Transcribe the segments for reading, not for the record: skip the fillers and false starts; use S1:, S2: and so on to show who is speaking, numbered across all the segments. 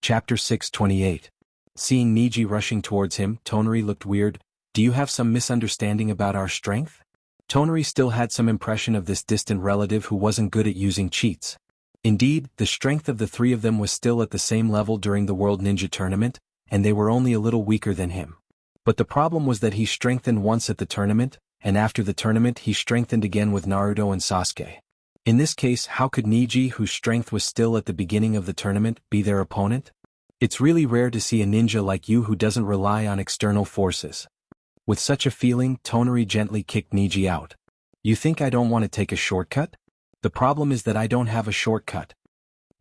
S1: Chapter 628. Seeing Niji rushing towards him, Tonari looked weird. Do you have some misunderstanding about our strength? Tonari still had some impression of this distant relative who wasn't good at using cheats. Indeed, the strength of the three of them was still at the same level during the World Ninja Tournament, and they were only a little weaker than him. But the problem was that he strengthened once at the tournament, and after the tournament he strengthened again with Naruto and Sasuke. In this case, how could Niji, whose strength was still at the beginning of the tournament, be their opponent? It's really rare to see a ninja like you who doesn't rely on external forces. With such a feeling, Tonari gently kicked Niji out. You think I don't want to take a shortcut? The problem is that I don't have a shortcut.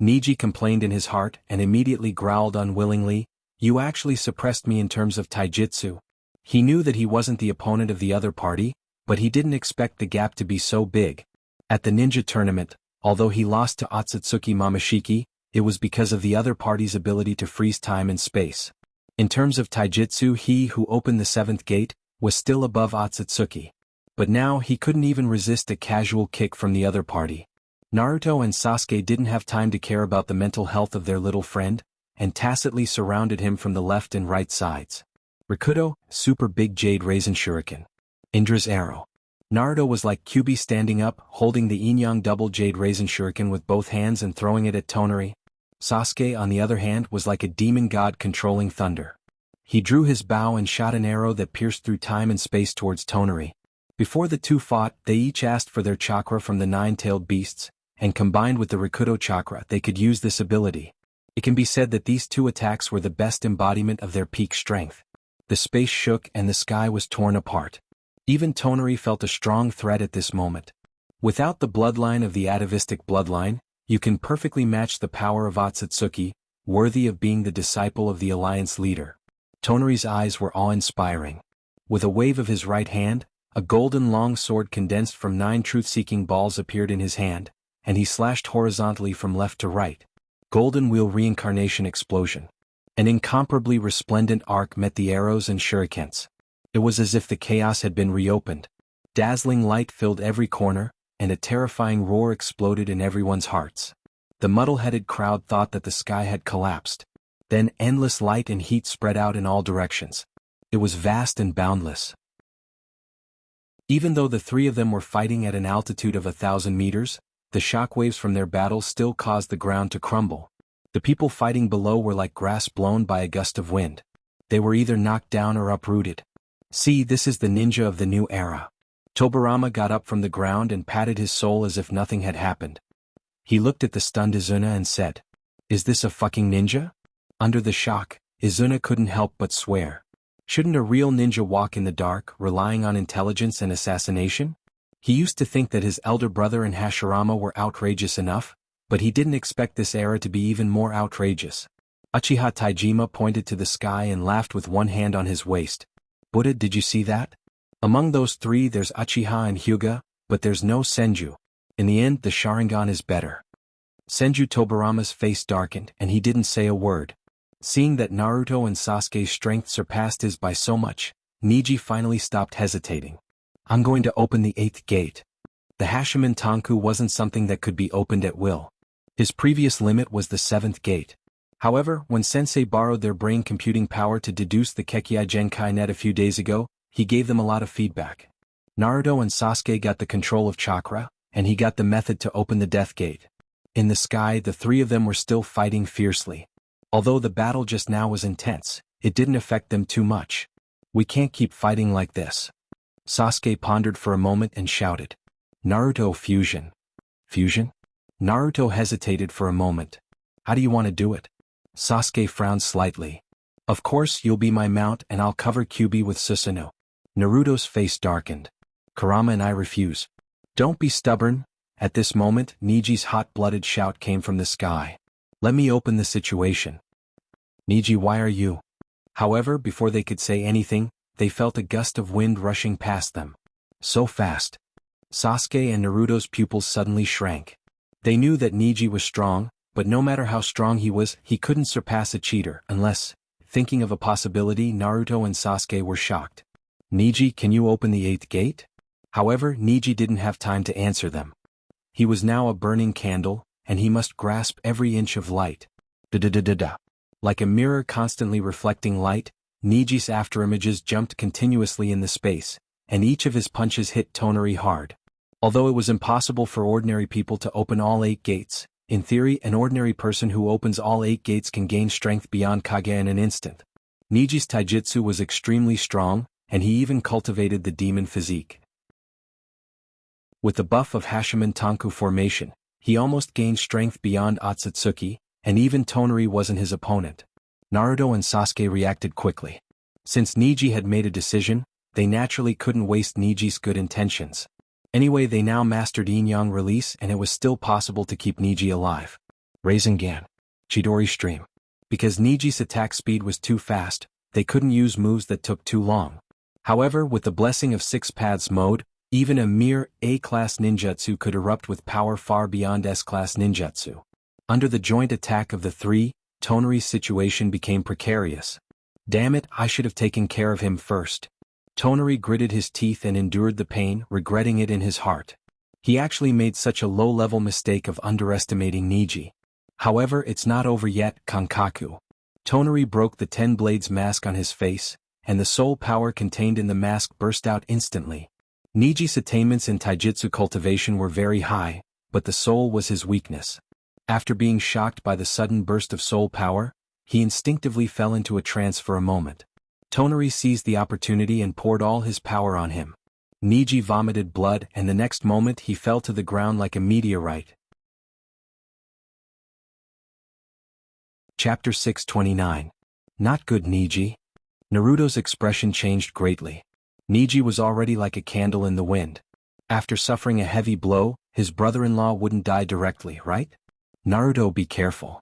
S1: Niji complained in his heart and immediately growled unwillingly, you actually suppressed me in terms of taijutsu. He knew that he wasn't the opponent of the other party, but he didn't expect the gap to be so big. At the ninja tournament, although he lost to Otsutsuki Momoshiki, it was because of the other party's ability to freeze time and space. In terms of taijutsu, he who opened the seventh gate was still above Otsutsuki. But now he couldn't even resist a casual kick from the other party. Naruto and Sasuke didn't have time to care about the mental health of their little friend, and tacitly surrounded him from the left and right sides. Rikudo, Super Big Jade Raisin Shuriken. Indra's Arrow. Naruto was like Kyuubi standing up, holding the Yin-Yang Double Jade Raisin Shuriken with both hands and throwing it at Tonari. Sasuke, on the other hand, was like a demon god controlling thunder. He drew his bow and shot an arrow that pierced through time and space towards Tonari. Before the two fought, they each asked for their chakra from the nine-tailed beasts, and combined with the Rikudo chakra they could use this ability. It can be said that these two attacks were the best embodiment of their peak strength. The space shook and the sky was torn apart. Even Tonari felt a strong threat at this moment. Without the bloodline of the atavistic bloodline, you can perfectly match the power of Otsutsuki, worthy of being the disciple of the alliance leader. Tonari's eyes were awe-inspiring. With a wave of his right hand, a golden long sword condensed from 9 truth-seeking balls appeared in his hand, and he slashed horizontally from left to right. Golden Wheel Reincarnation Explosion. An incomparably resplendent arc met the arrows and shurikens. It was as if the chaos had been reopened. Dazzling light filled every corner, and a terrifying roar exploded in everyone's hearts. The muddle-headed crowd thought that the sky had collapsed. Then endless light and heat spread out in all directions. It was vast and boundless. Even though the three of them were fighting at an altitude of 1,000 meters, the shockwaves from their battle still caused the ground to crumble. The people fighting below were like grass blown by a gust of wind. They were either knocked down or uprooted. See, this is the ninja of the new era. Tobirama got up from the ground and patted his soul as if nothing had happened. He looked at the stunned Izuna and said, "Is this a fucking ninja?" Under the shock, Izuna couldn't help but swear. Shouldn't a real ninja walk in the dark, relying on intelligence and assassination? He used to think that his elder brother and Hashirama were outrageous enough, but he didn't expect this era to be even more outrageous. Uchiha Taijima pointed to the sky and laughed with one hand on his waist. Buddha, did you see that? Among those three there's Uchiha and Hyuga, but there's no Senju. In the end, the Sharingan is better. Senju Tobirama's face darkened and he didn't say a word. Seeing that Naruto and Sasuke's strength surpassed his by so much, Niji finally stopped hesitating. I'm going to open the 8th gate. The Hashiman Tanku wasn't something that could be opened at will. His previous limit was the 7th gate. However, when Sensei borrowed their brain computing power to deduce the Kekkei Genkai net a few days ago, he gave them a lot of feedback. Naruto and Sasuke got the control of chakra, and he got the method to open the Death Gate. In the sky, the three of them were still fighting fiercely. Although the battle just now was intense, it didn't affect them too much. We can't keep fighting like this. Sasuke pondered for a moment and shouted, "Naruto fusion." Fusion? Naruto hesitated for a moment. How do you want to do it? Sasuke frowned slightly. Of course you'll be my mount and I'll cover Kyuubi with Susanoo. Naruto's face darkened. Kurama and I refuse. Don't be stubborn. At this moment, Niji's hot-blooded shout came from the sky. Let me open the situation. Niji, why are you? However, before they could say anything, they felt a gust of wind rushing past them. So fast. Sasuke and Naruto's pupils suddenly shrank. They knew that Niji was strong, but no matter how strong he was, he couldn't surpass a cheater unless, thinking of a possibility, Naruto and Sasuke were shocked. Niji, can you open the 8th gate? However, Niji didn't have time to answer them. He was now a burning candle, and he must grasp every inch of light. Da-da-da-da-da. Like a mirror constantly reflecting light, Niji's afterimages jumped continuously in the space, and each of his punches hit Tonari hard. Although it was impossible for ordinary people to open all 8 gates, in theory an ordinary person who opens all 8 gates can gain strength beyond Kage in an instant. Niji's taijutsu was extremely strong, and he even cultivated the demon physique. With the buff of Hashiman Tanku formation, he almost gained strength beyond Otsutsuki, and even Tonari wasn't his opponent. Naruto and Sasuke reacted quickly. Since Niji had made a decision, they naturally couldn't waste Niji's good intentions. Anyway, they now mastered Yin-Yang release and it was still possible to keep Niji alive. Rasengan. Chidori stream. Because Niji's attack speed was too fast, they couldn't use moves that took too long. However, with the blessing of 6 paths mode, even a mere A-class ninjutsu could erupt with power far beyond S-class ninjutsu. Under the joint attack of the 3, Tonari's situation became precarious. Damn it, I should have taken care of him first. Tonari gritted his teeth and endured the pain, regretting it in his heart. He actually made such a low-level mistake of underestimating Niji. However, it's not over yet, Kankaku. Tonari broke the 10 blades mask on his face, and the soul power contained in the mask burst out instantly. Niji's attainments in taijutsu cultivation were very high, but the soul was his weakness. After being shocked by the sudden burst of soul power, he instinctively fell into a trance for a moment. Tonari seized the opportunity and poured all his power on him. Niji vomited blood and the next moment he fell to the ground like a meteorite. Chapter 629. Not good, Niji. Naruto's expression changed greatly. Niji was already like a candle in the wind. After suffering a heavy blow, his brother-in-law wouldn't die directly, right? Naruto, be careful.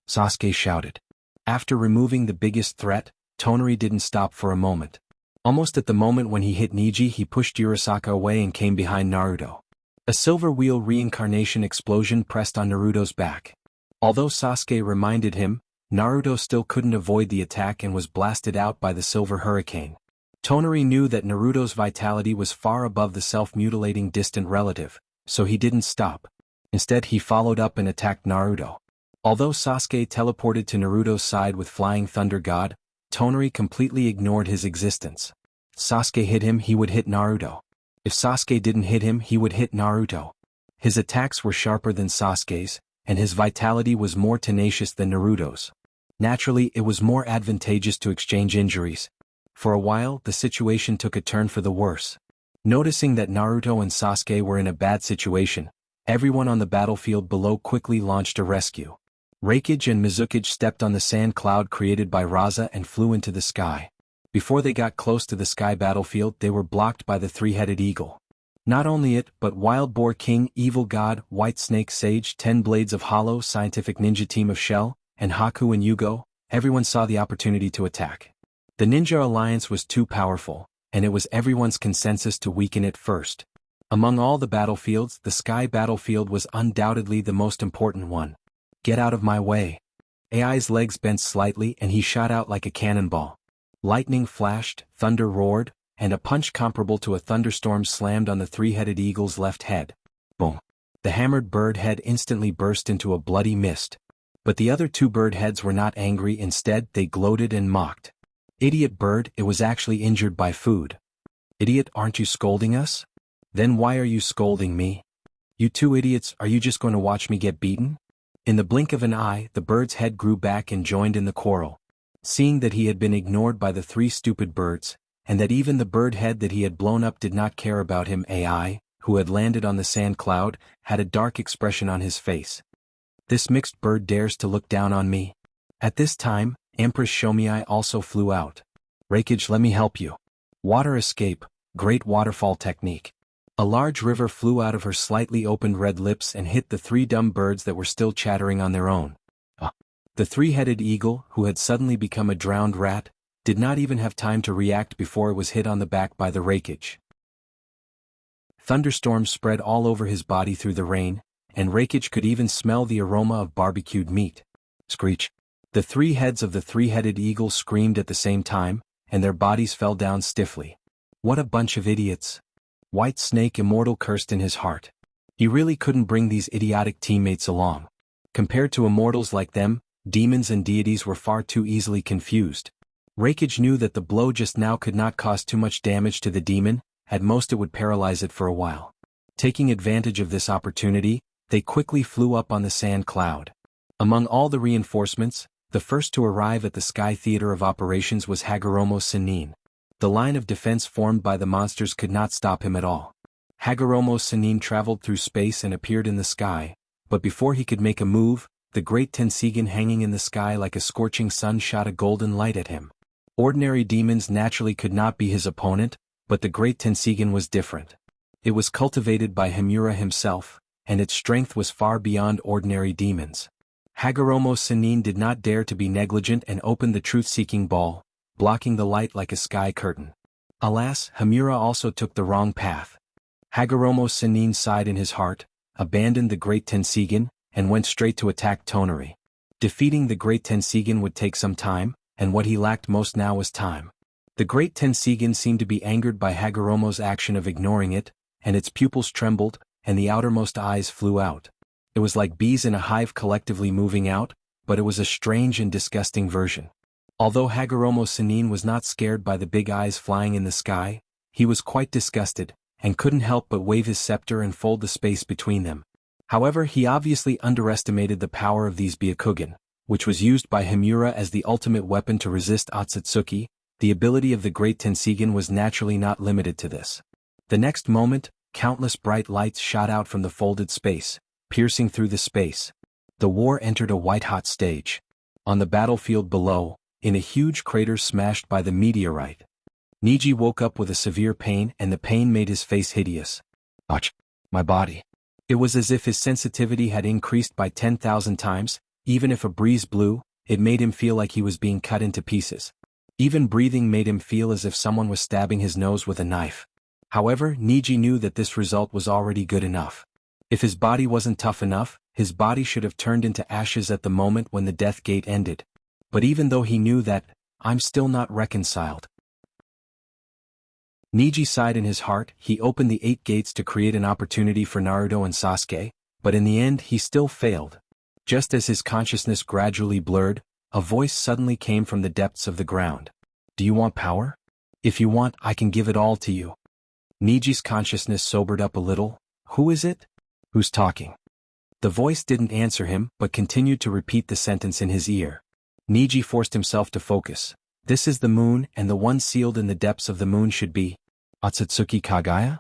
S1: Sasuke shouted. After removing the biggest threat, Tonari didn't stop for a moment. Almost at the moment when he hit Niji, he pushed Urasaka away and came behind Naruto. A silver wheel reincarnation explosion pressed on Naruto's back. Although Sasuke reminded him, Naruto still couldn't avoid the attack and was blasted out by the silver hurricane. Tonari knew that Naruto's vitality was far above the self-mutilating distant relative, so he didn't stop. Instead, he followed up and attacked Naruto. Although Sasuke teleported to Naruto's side with Flying Thunder God, Tonari completely ignored his existence. If Sasuke hit him, he would hit Naruto. If Sasuke didn't hit him, he would hit Naruto. His attacks were sharper than Sasuke's, and his vitality was more tenacious than Naruto's. Naturally, it was more advantageous to exchange injuries. For a while, the situation took a turn for the worse. Noticing that Naruto and Sasuke were in a bad situation, everyone on the battlefield below quickly launched a rescue. Raikage and Mizukage stepped on the sand cloud created by Raza and flew into the sky. Before they got close to the sky battlefield, they were blocked by the 3-headed eagle. Not only it, but Wild Boar King, Evil God, White Snake Sage, 10 Blades of Hollow, Scientific Ninja Team of Shell, and Haku and Yugo, everyone saw the opportunity to attack. The Ninja Alliance was too powerful, and it was everyone's consensus to weaken it first. Among all the battlefields, the sky battlefield was undoubtedly the most important one. Get out of my way. AI's legs bent slightly and he shot out like a cannonball. Lightning flashed, thunder roared, and a punch comparable to a thunderstorm slammed on the 3-headed eagle's left head. Boom. The hammered bird head instantly burst into a bloody mist. But the other 2 bird heads were not angry, instead they gloated and mocked. Idiot bird, it was actually injured by food. Idiot, aren't you scolding us? Then why are you scolding me? You 2 idiots, are you just going to watch me get beaten? In the blink of an eye, the bird's head grew back and joined in the quarrel. Seeing that he had been ignored by the 3 stupid birds, and that even the bird head that he had blown up did not care about him, AI, who had landed on the sand cloud, had a dark expression on his face. This mixed bird dares to look down on me. At this time, Empress Shomiai also flew out. Raikage, let me help you. Water escape, great waterfall technique. A large river flew out of her slightly opened red lips and hit the 3 dumb birds that were still chattering on their own. The 3-headed eagle, who had suddenly become a drowned rat, did not even have time to react before it was hit on the back by the Raikage. Thunderstorms spread all over his body through the rain, and Raikage could even smell the aroma of barbecued meat. Screech. The 3 heads of the 3-headed eagle screamed at the same time, and their bodies fell down stiffly. What a bunch of idiots. White Snake Immortal cursed in his heart. He really couldn't bring these idiotic teammates along. Compared to immortals like them, Demons and deities were far too easily confused. Raikage knew that the blow just now could not cause too much damage to the demon, at most it would paralyze it for a while. Taking advantage of this opportunity, they quickly flew up on the sand cloud. Among all the reinforcements, the first to arrive at the Sky Theater of Operations was Hagoromo Sennin. The line of defense formed by the monsters could not stop him at all. Hagoromo Sennin traveled through space and appeared in the sky, but before he could make a move, the great Tensigen hanging in the sky like a scorching sun shot a golden light at him. Ordinary demons naturally could not be his opponent, but the great Tensigen was different. It was cultivated by Himura himself, and its strength was far beyond ordinary demons. Hagoromo Sennin did not dare to be negligent and opened the truth-seeking ball, blocking the light like a sky curtain. Alas, Himura also took the wrong path. Hagoromo Sennin sighed in his heart, abandoned the great Tensigen, and went straight to attack Tonari. Defeating the great Tensigen would take some time, and what he lacked most now was time. The great Tensigen seemed to be angered by Hagoromo's action of ignoring it, and its pupils trembled, and the outermost eyes flew out. It was like bees in a hive collectively moving out, but it was a strange and disgusting version. Although Hagoromo Sennin was not scared by the big eyes flying in the sky, he was quite disgusted, and couldn't help but wave his scepter and fold the space between them. However, he obviously underestimated the power of these Byakugan, which was used by Himura as the ultimate weapon to resist Otsutsuki. The ability of the great Tensigen was naturally not limited to this. The next moment, countless bright lights shot out from the folded space, piercing through the space. The war entered a white-hot stage. On the battlefield below, in a huge crater smashed by the meteorite, Niji woke up with a severe pain, and the pain made his face hideous. Ouch! My body. It was as if his sensitivity had increased by 10,000 times. Even if a breeze blew, it made him feel like he was being cut into pieces. Even breathing made him feel as if someone was stabbing his nose with a knife. However, Niji knew that this result was already good enough. If his body wasn't tough enough, his body should have turned into ashes at the moment when the death gate ended. But even though he knew that, I'm still not reconciled. Niji sighed in his heart. He opened the 8 gates to create an opportunity for Naruto and Sasuke, but in the end he still failed. Just as his consciousness gradually blurred, a voice suddenly came from the depths of the ground. Do you want power? If you want, I can give it all to you. Niji's consciousness sobered up a little. Who is it? Who's talking? The voice didn't answer him, but continued to repeat the sentence in his ear. Niji forced himself to focus. This is the moon, and the one sealed in the depths of the moon should be Otsutsuki Kagaya?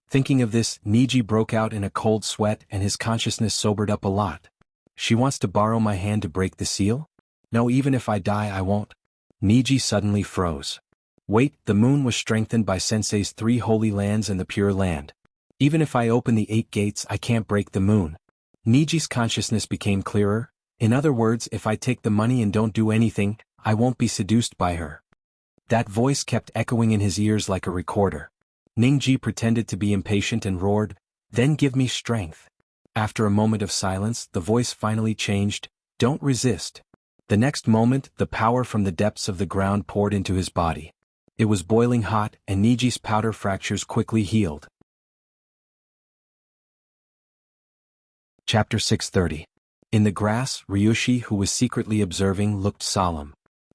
S1: Thinking of this, Niji broke out in a cold sweat and his consciousness sobered up a lot. She wants to borrow my hand to break the seal? No, even if I die I won't. Niji suddenly froze. Wait, the moon was strengthened by Sensei's 3 holy lands and the Pure Land. Even if I open the 8 gates I can't break the moon. Niji's consciousness became clearer. In other words, if I take the money and don't do anything, I won't be seduced by her. That voice kept echoing in his ears like a recorder. Ningji pretended to be impatient and roared, "Then give me strength." After a moment of silence, the voice finally changed, "Don't resist." The next moment, the power from the depths of the ground poured into his body. It was boiling hot, and Niji's powder fractures quickly healed. Chapter 630. In the grass, Ryushi, who was secretly observing, looked solemn.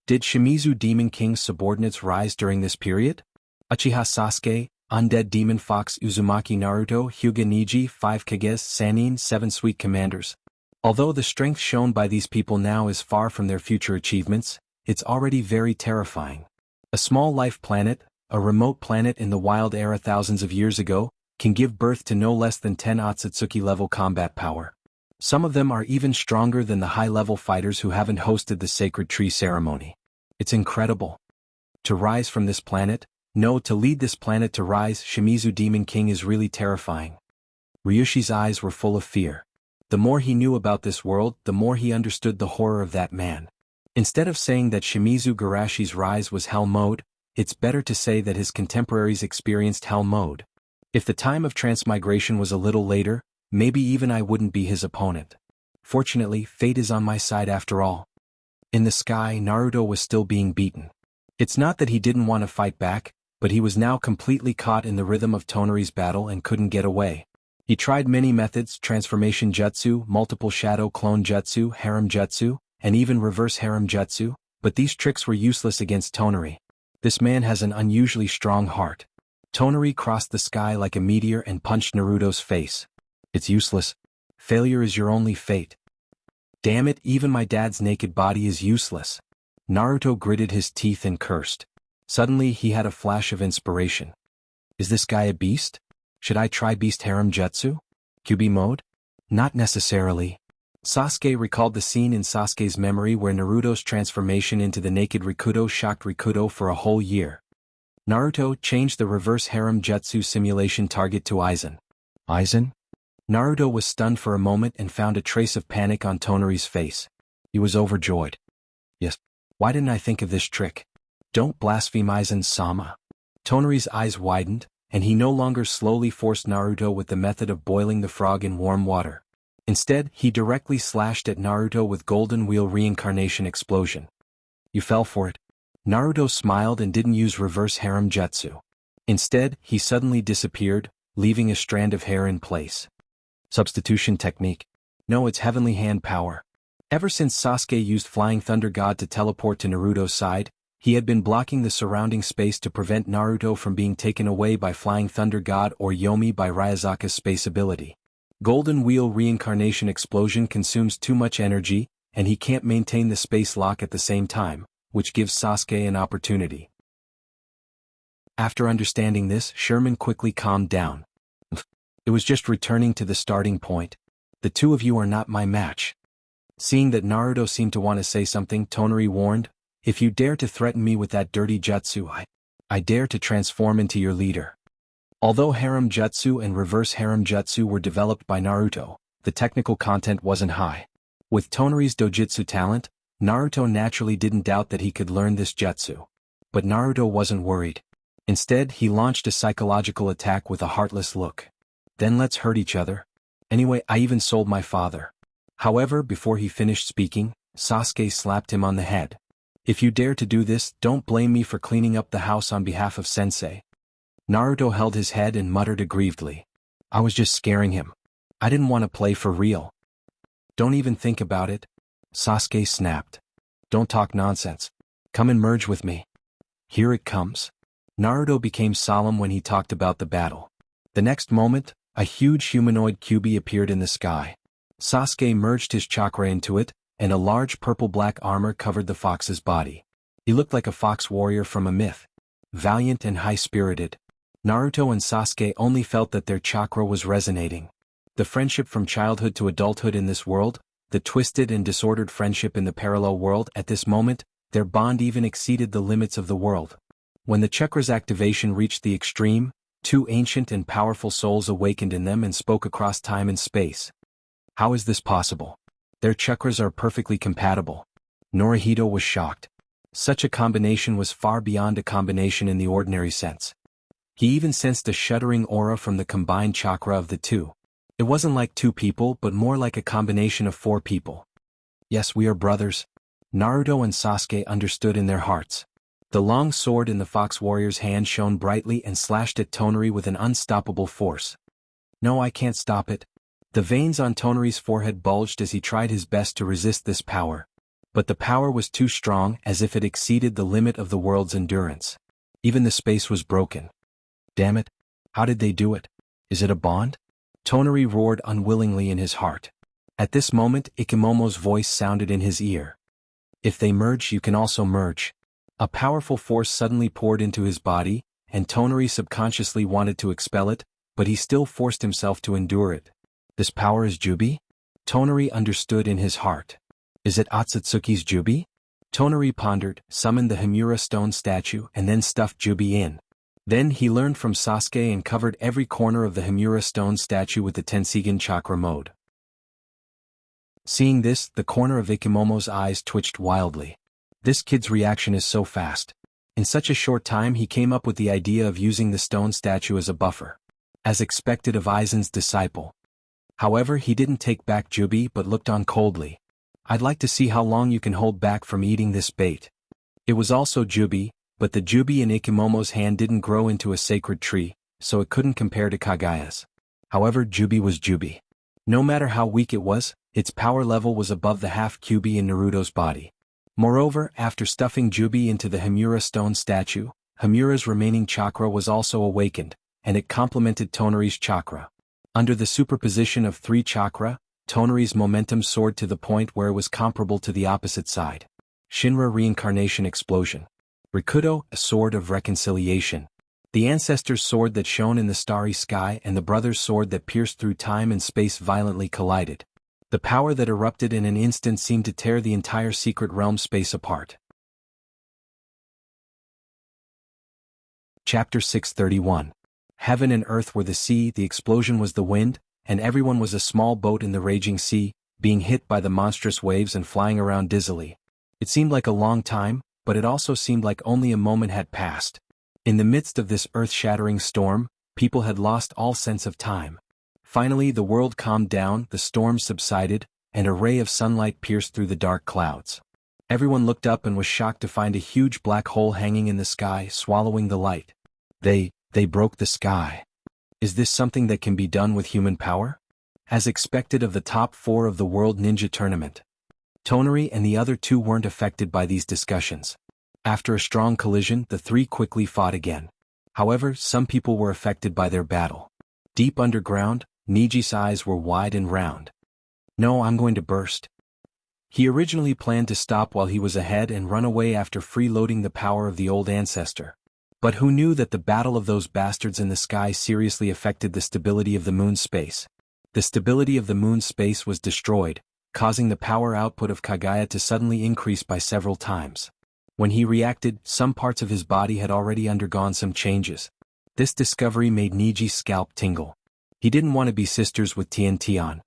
S1: Did Shimizu Demon King's subordinates rise during this period? Uchiha Sasuke, Undead Demon Fox Uzumaki Naruto, Hyuga Niji, 5 Kages, Sannin, 7 Sweet Commanders. Although the strength shown by these people now is far from their future achievements, it's already very terrifying. A small life planet, a remote planet in the wild era thousands of years ago, can give birth to no less than 10 Otsutsuki level combat power. Some of them are even stronger than the high-level fighters who haven't hosted the sacred tree ceremony. It's incredible. To rise from this planet, no, to lead this planet to rise, Shimizu Demon King is really terrifying. Ryushi's eyes were full of fear. The more he knew about this world, the more he understood the horror of that man. Instead of saying that Shimizu Garashi's rise was hell mode, it's better to say that his contemporaries experienced hell mode. If the time of transmigration was a little later, maybe even I wouldn't be his opponent. Fortunately, fate is on my side after all. In the sky, Naruto was still being beaten. It's not that he didn't want to fight back, but he was now completely caught in the rhythm of Tonari's battle and couldn't get away. He tried many methods: transformation jutsu, multiple shadow clone jutsu, harem jutsu, and even reverse harem jutsu, but these tricks were useless against Tonari. This man has an unusually strong heart. Tonari crossed the sky like a meteor and punched Naruto's face. It's useless. Failure is your only fate. Damn it, even my dad's naked body is useless. Naruto gritted his teeth and cursed. Suddenly he had a flash of inspiration. Is this guy a beast? Should I try beast harem jutsu? QB mode? Not necessarily. Sasuke recalled the scene in Sasuke's memory where Naruto's transformation into the naked Rikudo shocked Rikudo for a whole year. Naruto changed the reverse harem jutsu simulation target to Aizen. Aizen? Naruto was stunned for a moment and found a trace of panic on Tonari's face. He was overjoyed. Yes. Why didn't I think of this trick? Don't blaspheme Aizen-sama. Tonari's eyes widened, and he no longer slowly forced Naruto with the method of boiling the frog in warm water. Instead, he directly slashed at Naruto with Golden Wheel Reincarnation Explosion. You fell for it. Naruto smiled and didn't use reverse harem jutsu. Instead, he suddenly disappeared, leaving a strand of hair in place. Substitution technique. No, it's heavenly hand power. Ever since Sasuke used Flying Thunder God to teleport to Naruto's side, he had been blocking the surrounding space to prevent Naruto from being taken away by Flying Thunder God or Yomi by Ryuzaka's space ability. Golden Wheel Reincarnation Explosion consumes too much energy, and he can't maintain the space lock at the same time, which gives Sasuke an opportunity. After understanding this, Sherman quickly calmed down. It was just returning to the starting point. The two of you are not my match. Seeing that Naruto seemed to want to say something, Tonari warned, if you dare to threaten me with that dirty jutsu, I dare to transform into your leader. Although harem jutsu and reverse harem jutsu were developed by Naruto, the technical content wasn't high. With Tonari's dojutsu talent, Naruto naturally didn't doubt that he could learn this jutsu. But Naruto wasn't worried. Instead, he launched a psychological attack with a heartless look. Then let's hurt each other. Anyway, I even sold my father. However, before he finished speaking, Sasuke slapped him on the head. If you dare to do this, don't blame me for cleaning up the house on behalf of Sensei. Naruto held his head and muttered aggrievedly. I was just scaring him. I didn't want to play for real. Don't even think about it. Sasuke snapped. Don't talk nonsense. Come and merge with me. Here it comes. Naruto became solemn when he talked about the battle. The next moment, a huge humanoid QB appeared in the sky. Sasuke merged his chakra into it, and a large purple-black armor covered the fox's body. He looked like a fox warrior from a myth. Valiant and high-spirited. Naruto and Sasuke only felt that their chakra was resonating. The friendship from childhood to adulthood in this world, the twisted and disordered friendship in the parallel world at this moment, their bond even exceeded the limits of the world. When the chakra's activation reached the extreme, two ancient and powerful souls awakened in them and spoke across time and space. How is this possible? Their chakras are perfectly compatible. Norihito was shocked. Such a combination was far beyond a combination in the ordinary sense. He even sensed a shuddering aura from the combined chakra of the two. It wasn't like two people but more like a combination of four people. Yes, we are brothers. Naruto and Sasuke understood in their hearts. The long sword in the fox warrior's hand shone brightly and slashed at Tonari with an unstoppable force. No, I can't stop it. The veins on Tonari's forehead bulged as he tried his best to resist this power. But the power was too strong, as if it exceeded the limit of the world's endurance. Even the space was broken. Damn it. How did they do it? Is it a bond? Tonari roared unwillingly in his heart. At this moment, Ikemomo's voice sounded in his ear. If they merge, you can also merge. A powerful force suddenly poured into his body, and Tonari subconsciously wanted to expel it, but he still forced himself to endure it. This power is Jubi? Tonari understood in his heart. Is it Otsutsuki's Jubi? Tonari pondered, summoned the Himura stone statue, and then stuffed Jubi in. Then he learned from Sasuke and covered every corner of the Himura stone statue with the Tensigen chakra mode. Seeing this, the corner of Ikemomo's eyes twitched wildly. This kid's reaction is so fast. In such a short time he came up with the idea of using the stone statue as a buffer. As expected of Aizen's disciple. However, he didn't take back Jubi but looked on coldly. I'd like to see how long you can hold back from eating this bait. It was also Jubi, but the Jubi in Ikemomo's hand didn't grow into a sacred tree, so it couldn't compare to Kagaya's. However, Jubi was Jubi. No matter how weak it was, Its power level was above the half-Kyuubi in Naruto's body. Moreover, after stuffing Jubi into the Himura stone statue, Himura's remaining chakra was also awakened, and it complemented Tonari's chakra. Under the superposition of 3 chakra, Tonari's momentum soared to the point where it was comparable to the opposite side. Shinra Reincarnation Explosion. Rikudo, a sword of reconciliation. The ancestor's sword that shone in the starry sky and the brother's sword that pierced through time and space violently collided. The power that erupted in an instant seemed to tear the entire secret realm space apart. Chapter 631. Heaven and earth were the sea, the explosion was the wind, and everyone was a small boat in the raging sea, being hit by the monstrous waves and flying around dizzily. It seemed like a long time, but it also seemed like only a moment had passed. In the midst of this earth-shattering storm, people had lost all sense of time. Finally the world calmed down, the storm subsided, and a ray of sunlight pierced through the dark clouds. Everyone looked up and was shocked to find a huge black hole hanging in the sky, swallowing the light. They broke the sky. Is this something that can be done with human power? As expected of the top 4 of the World Ninja Tournament, Tonari and the other 2 weren't affected by these discussions. After a strong collision, the 3 quickly fought again. However, some people were affected by their battle. Deep underground, Niji's eyes were wide and round. No, I'm going to burst. He originally planned to stop while he was ahead and run away after freeloading the power of the old ancestor. But who knew that the battle of those bastards in the sky seriously affected the stability of the moon's space? The stability of the moon's space was destroyed, causing the power output of Kagaya to suddenly increase by several times. When he reacted, some parts of his body had already undergone some changes. This discovery made Niji's scalp tingle. He didn't want to be sisters with Tian.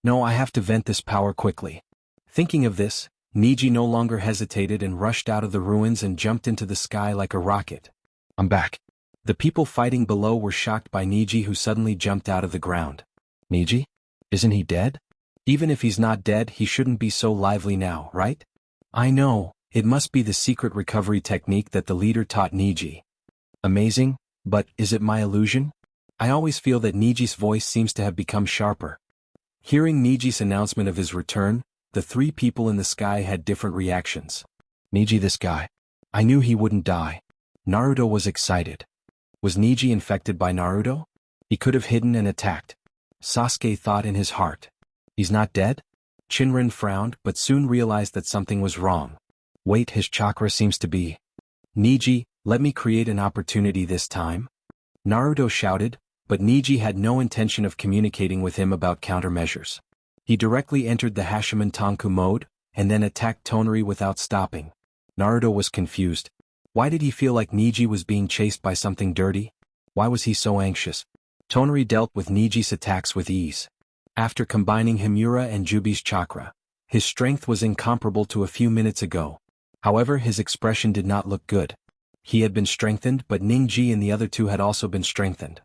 S1: No, I have to vent this power quickly. Thinking of this, Niji no longer hesitated and rushed out of the ruins and jumped into the sky like a rocket. I'm back. The people fighting below were shocked by Niji, who suddenly jumped out of the ground. Niji? Isn't he dead? Even if he's not dead, he shouldn't be so lively now, right? I know, it must be the secret recovery technique that the leader taught Niji. Amazing, but is it my illusion? I always feel that Niji's voice seems to have become sharper. Hearing Niji's announcement of his return, the 3 people in the sky had different reactions. Niji, this guy. I knew he wouldn't die. Naruto was excited. Was Niji infected by Naruto? He could have hidden and attacked. Sasuke thought in his heart. He's not dead? Shinran frowned but soon realized that something was wrong. Wait, his chakra seems to be. Niji, let me create an opportunity this time. Naruto shouted, but Niji had no intention of communicating with him about countermeasures. He directly entered the Hashiman Tonku mode, and then attacked Tonari without stopping. Naruto was confused. Why did he feel like Niji was being chased by something dirty? Why was he so anxious? Tonari dealt with Niji's attacks with ease. After combining Himura and Jubi's chakra, his strength was incomparable to a few minutes ago. However, his expression did not look good. He had been strengthened, but Ningji and the other 2 had also been strengthened.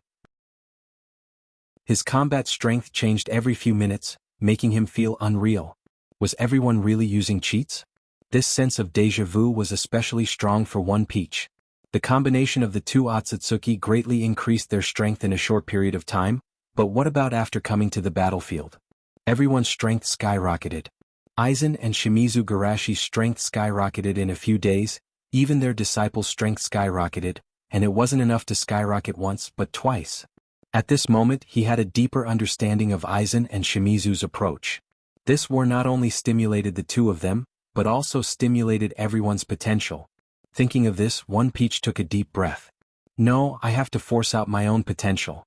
S1: His combat strength changed every few minutes, making him feel unreal. Was everyone really using cheats? This sense of déjà vu was especially strong for One Piece. The combination of the 2 Otsutsuki greatly increased their strength in a short period of time, but what about after coming to the battlefield? Everyone's strength skyrocketed. Aizen and Shimizu Garashi's strength skyrocketed in a few days, even their disciples' strength skyrocketed, and it wasn't enough to skyrocket once but twice. At this moment he had a deeper understanding of Aizen and Shimizu's approach. This war not only stimulated the 2 of them, but also stimulated everyone's potential. Thinking of this, One Piece took a deep breath. No, I have to force out my own potential.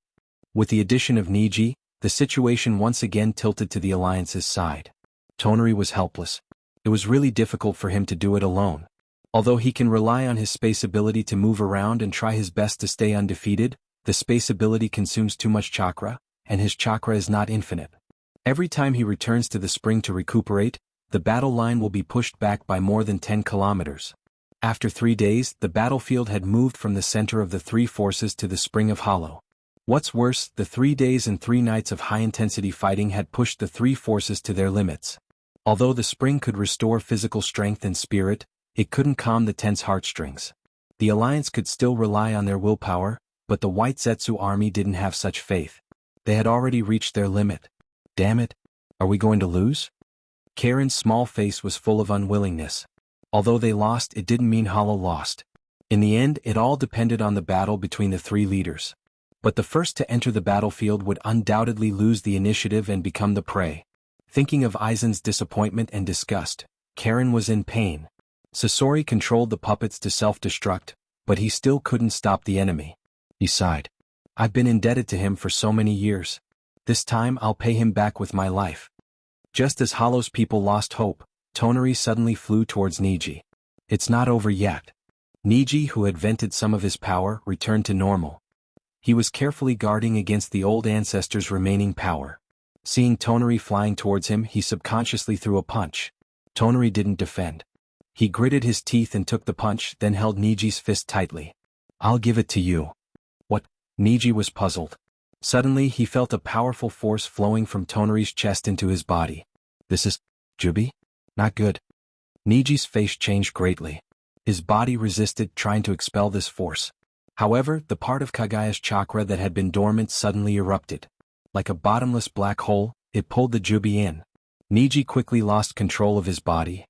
S1: With the addition of Niji, the situation once again tilted to the Alliance's side. Tonari was helpless. It was really difficult for him to do it alone. Although he can rely on his space ability to move around and try his best to stay undefeated, the space ability consumes too much chakra, and his chakra is not infinite. Every time he returns to the spring to recuperate, the battle line will be pushed back by more than 10 kilometers. After 3 days, the battlefield had moved from the center of the 3 forces to the Spring of Hollow. What's worse, the 3 days and 3 nights of high-intensity fighting had pushed the 3 forces to their limits. Although the spring could restore physical strength and spirit, it couldn't calm the tense heartstrings. The Alliance could still rely on their willpower, but the White Zetsu army didn't have such faith. They had already reached their limit. Damn it. Are we going to lose? Karen's small face was full of unwillingness. Although they lost, it didn't mean Hollow lost. In the end, it all depended on the battle between the three leaders. But the first to enter the battlefield would undoubtedly lose the initiative and become the prey. Thinking of Aizen's disappointment and disgust, Karen was in pain. Sasori controlled the puppets to self-destruct, but he still couldn't stop the enemy. He sighed. I've been indebted to him for so many years. This time I'll pay him back with my life. Just as Hollow's people lost hope, Tonari suddenly flew towards Niji. It's not over yet. Niji, who had vented some of his power, returned to normal. He was carefully guarding against the old ancestor's remaining power. Seeing Tonari flying towards him, he subconsciously threw a punch. Tonari didn't defend. He gritted his teeth and took the punch, then held Niji's fist tightly. I'll give it to you. What? Niji was puzzled. Suddenly he felt a powerful force flowing from Tonari's chest into his body. This is Jubi? Not good. Niji's face changed greatly. His body resisted, trying to expel this force. However, the part of Kagaya's chakra that had been dormant suddenly erupted. Like a bottomless black hole, it pulled the Jubi in. Niji quickly lost control of his body.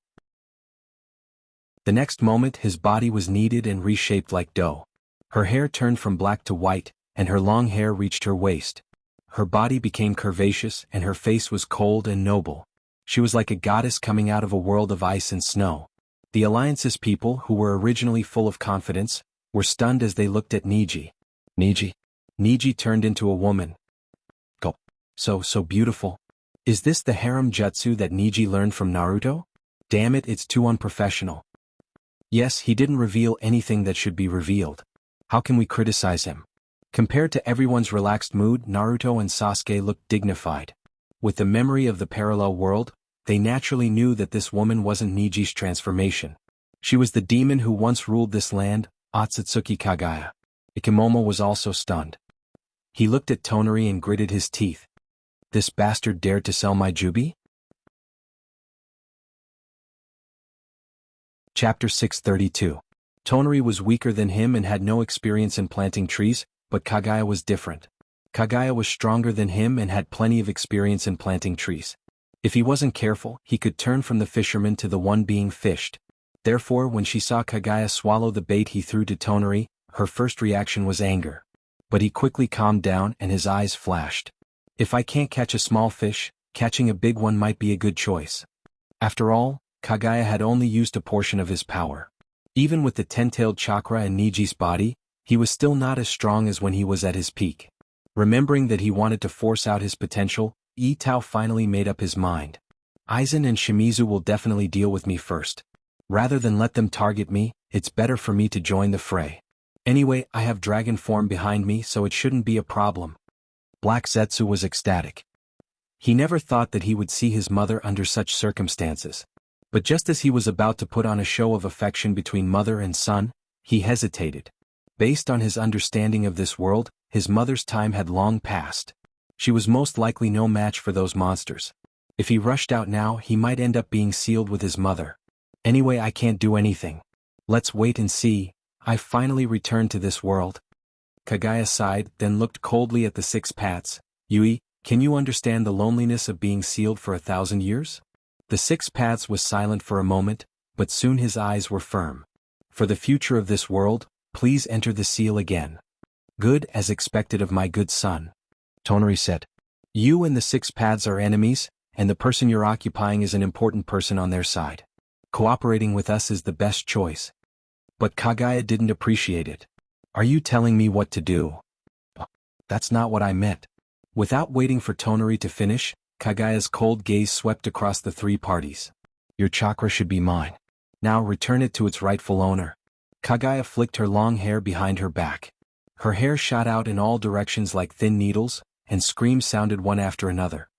S1: The next moment his body was kneaded and reshaped like dough. Her hair turned from black to white, and her long hair reached her waist. Her body became curvaceous and her face was cold and noble. She was like a goddess coming out of a world of ice and snow. The Alliance's people, who were originally full of confidence, were stunned as they looked at Niji. Niji. Niji turned into a woman. Go. So beautiful. Is this the harem jutsu that Niji learned from Naruto? Damn it, it's too unprofessional. Yes, he didn't reveal anything that should be revealed. How can we criticize him? Compared to everyone's relaxed mood, Naruto and Sasuke looked dignified. With the memory of the parallel world, they naturally knew that this woman wasn't Niji's transformation. She was the demon who once ruled this land, Otsutsuki Kagaya. Ikemomo was also stunned. He looked at Tonari and gritted his teeth. This bastard dared to sell my Jubi? Chapter 632. Tonari was weaker than him and had no experience in planting trees, but Kagaya was different. Kagaya was stronger than him and had plenty of experience in planting trees. If he wasn't careful, he could turn from the fisherman to the one being fished. Therefore, when she saw Kagaya swallow the bait he threw to Tonari, her first reaction was anger. But he quickly calmed down and his eyes flashed. If I can't catch a small fish, catching a big one might be a good choice. After all, Kagaya had only used a portion of his power. Even with the ten-tailed chakra in Niji's body, he was still not as strong as when he was at his peak. Remembering that he wanted to force out his potential, Itao finally made up his mind. Aizen and Shimizu will definitely deal with me first. Rather than let them target me, it's better for me to join the fray. Anyway, I have dragon form behind me, so it shouldn't be a problem. Black Zetsu was ecstatic. He never thought that he would see his mother under such circumstances. But just as he was about to put on a show of affection between mother and son, he hesitated. Based on his understanding of this world, his mother's time had long passed. She was most likely no match for those monsters. If he rushed out now, he might end up being sealed with his mother. Anyway, I can't do anything. Let's wait and see. I finally returned to this world. Kagaya sighed, then looked coldly at the six Pats. Yui, can you understand the loneliness of being sealed for 1,000 years? The six Pats was silent for a moment, but soon his eyes were firm. For the future of this world, please enter the seal again. Good, as expected of my good son. Tonari said. You and the six Pads are enemies, and the person you're occupying is an important person on their side. Cooperating with us is the best choice. But Kagaya didn't appreciate it. Are you telling me what to do? That's not what I meant. Without waiting for Tonari to finish, Kagaya's cold gaze swept across the three parties. Your chakra should be mine. Now return it to its rightful owner. Kagaya flicked her long hair behind her back. Her hair shot out in all directions like thin needles, and screams sounded one after another.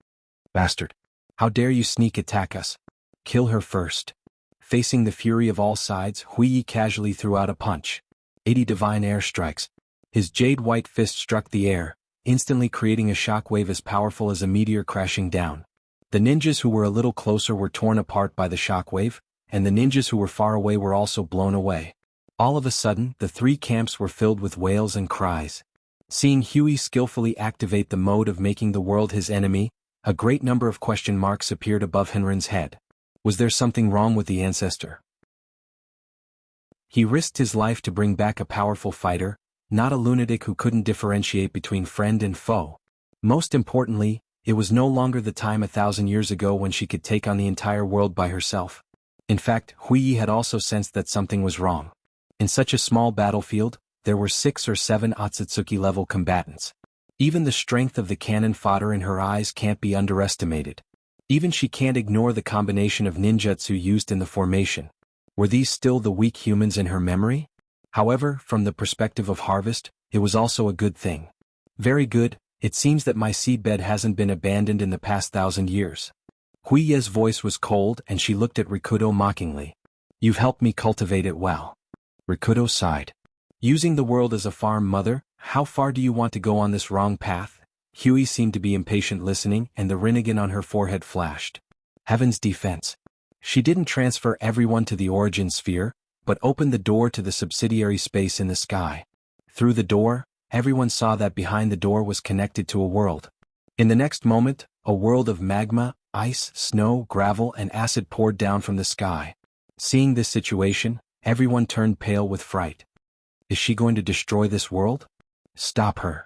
S1: Bastard! How dare you sneak attack us? Kill her first. Facing the fury of all sides, Huiyi casually threw out a punch. 80 divine air strikes. His jade-white fist struck the air, instantly creating a shockwave as powerful as a meteor crashing down. The ninjas who were a little closer were torn apart by the shockwave, and the ninjas who were far away were also blown away. All of a sudden, the three camps were filled with wails and cries. Seeing Huey skillfully activate the mode of making the world his enemy, A great number of question marks appeared above Henrin's head. Was there something wrong with the ancestor? He risked his life to bring back a powerful fighter, not a lunatic who couldn't differentiate between friend and foe. Most importantly, it was no longer the time 1,000 years ago when she could take on the entire world by herself. In fact, Hui had also sensed that something was wrong. In such a small battlefield, there were 6 or 7 Otsutsuki-level combatants. Even the strength of the cannon fodder in her eyes can't be underestimated. Even she can't ignore the combination of ninjutsu used in the formation. Were these still the weak humans in her memory? However, from the perspective of Harvest, it was also a good thing. Very good, it seems that my seedbed hasn't been abandoned in the past 1,000 years. Huiye's voice was cold and she looked at Rikudo mockingly. You've helped me cultivate it well. Rikudo sighed. Using the world as a farm, mother, how far do you want to go on this wrong path? Huey seemed to be impatient listening and the Rinnegan on her forehead flashed. Heaven's defense. She didn't transfer everyone to the origin sphere, but opened the door to the subsidiary space in the sky. Through the door, everyone saw that behind the door was connected to a world. In the next moment, a world of magma, ice, snow, gravel and acid poured down from the sky. Seeing this situation, everyone turned pale with fright. Is she going to destroy this world? Stop her.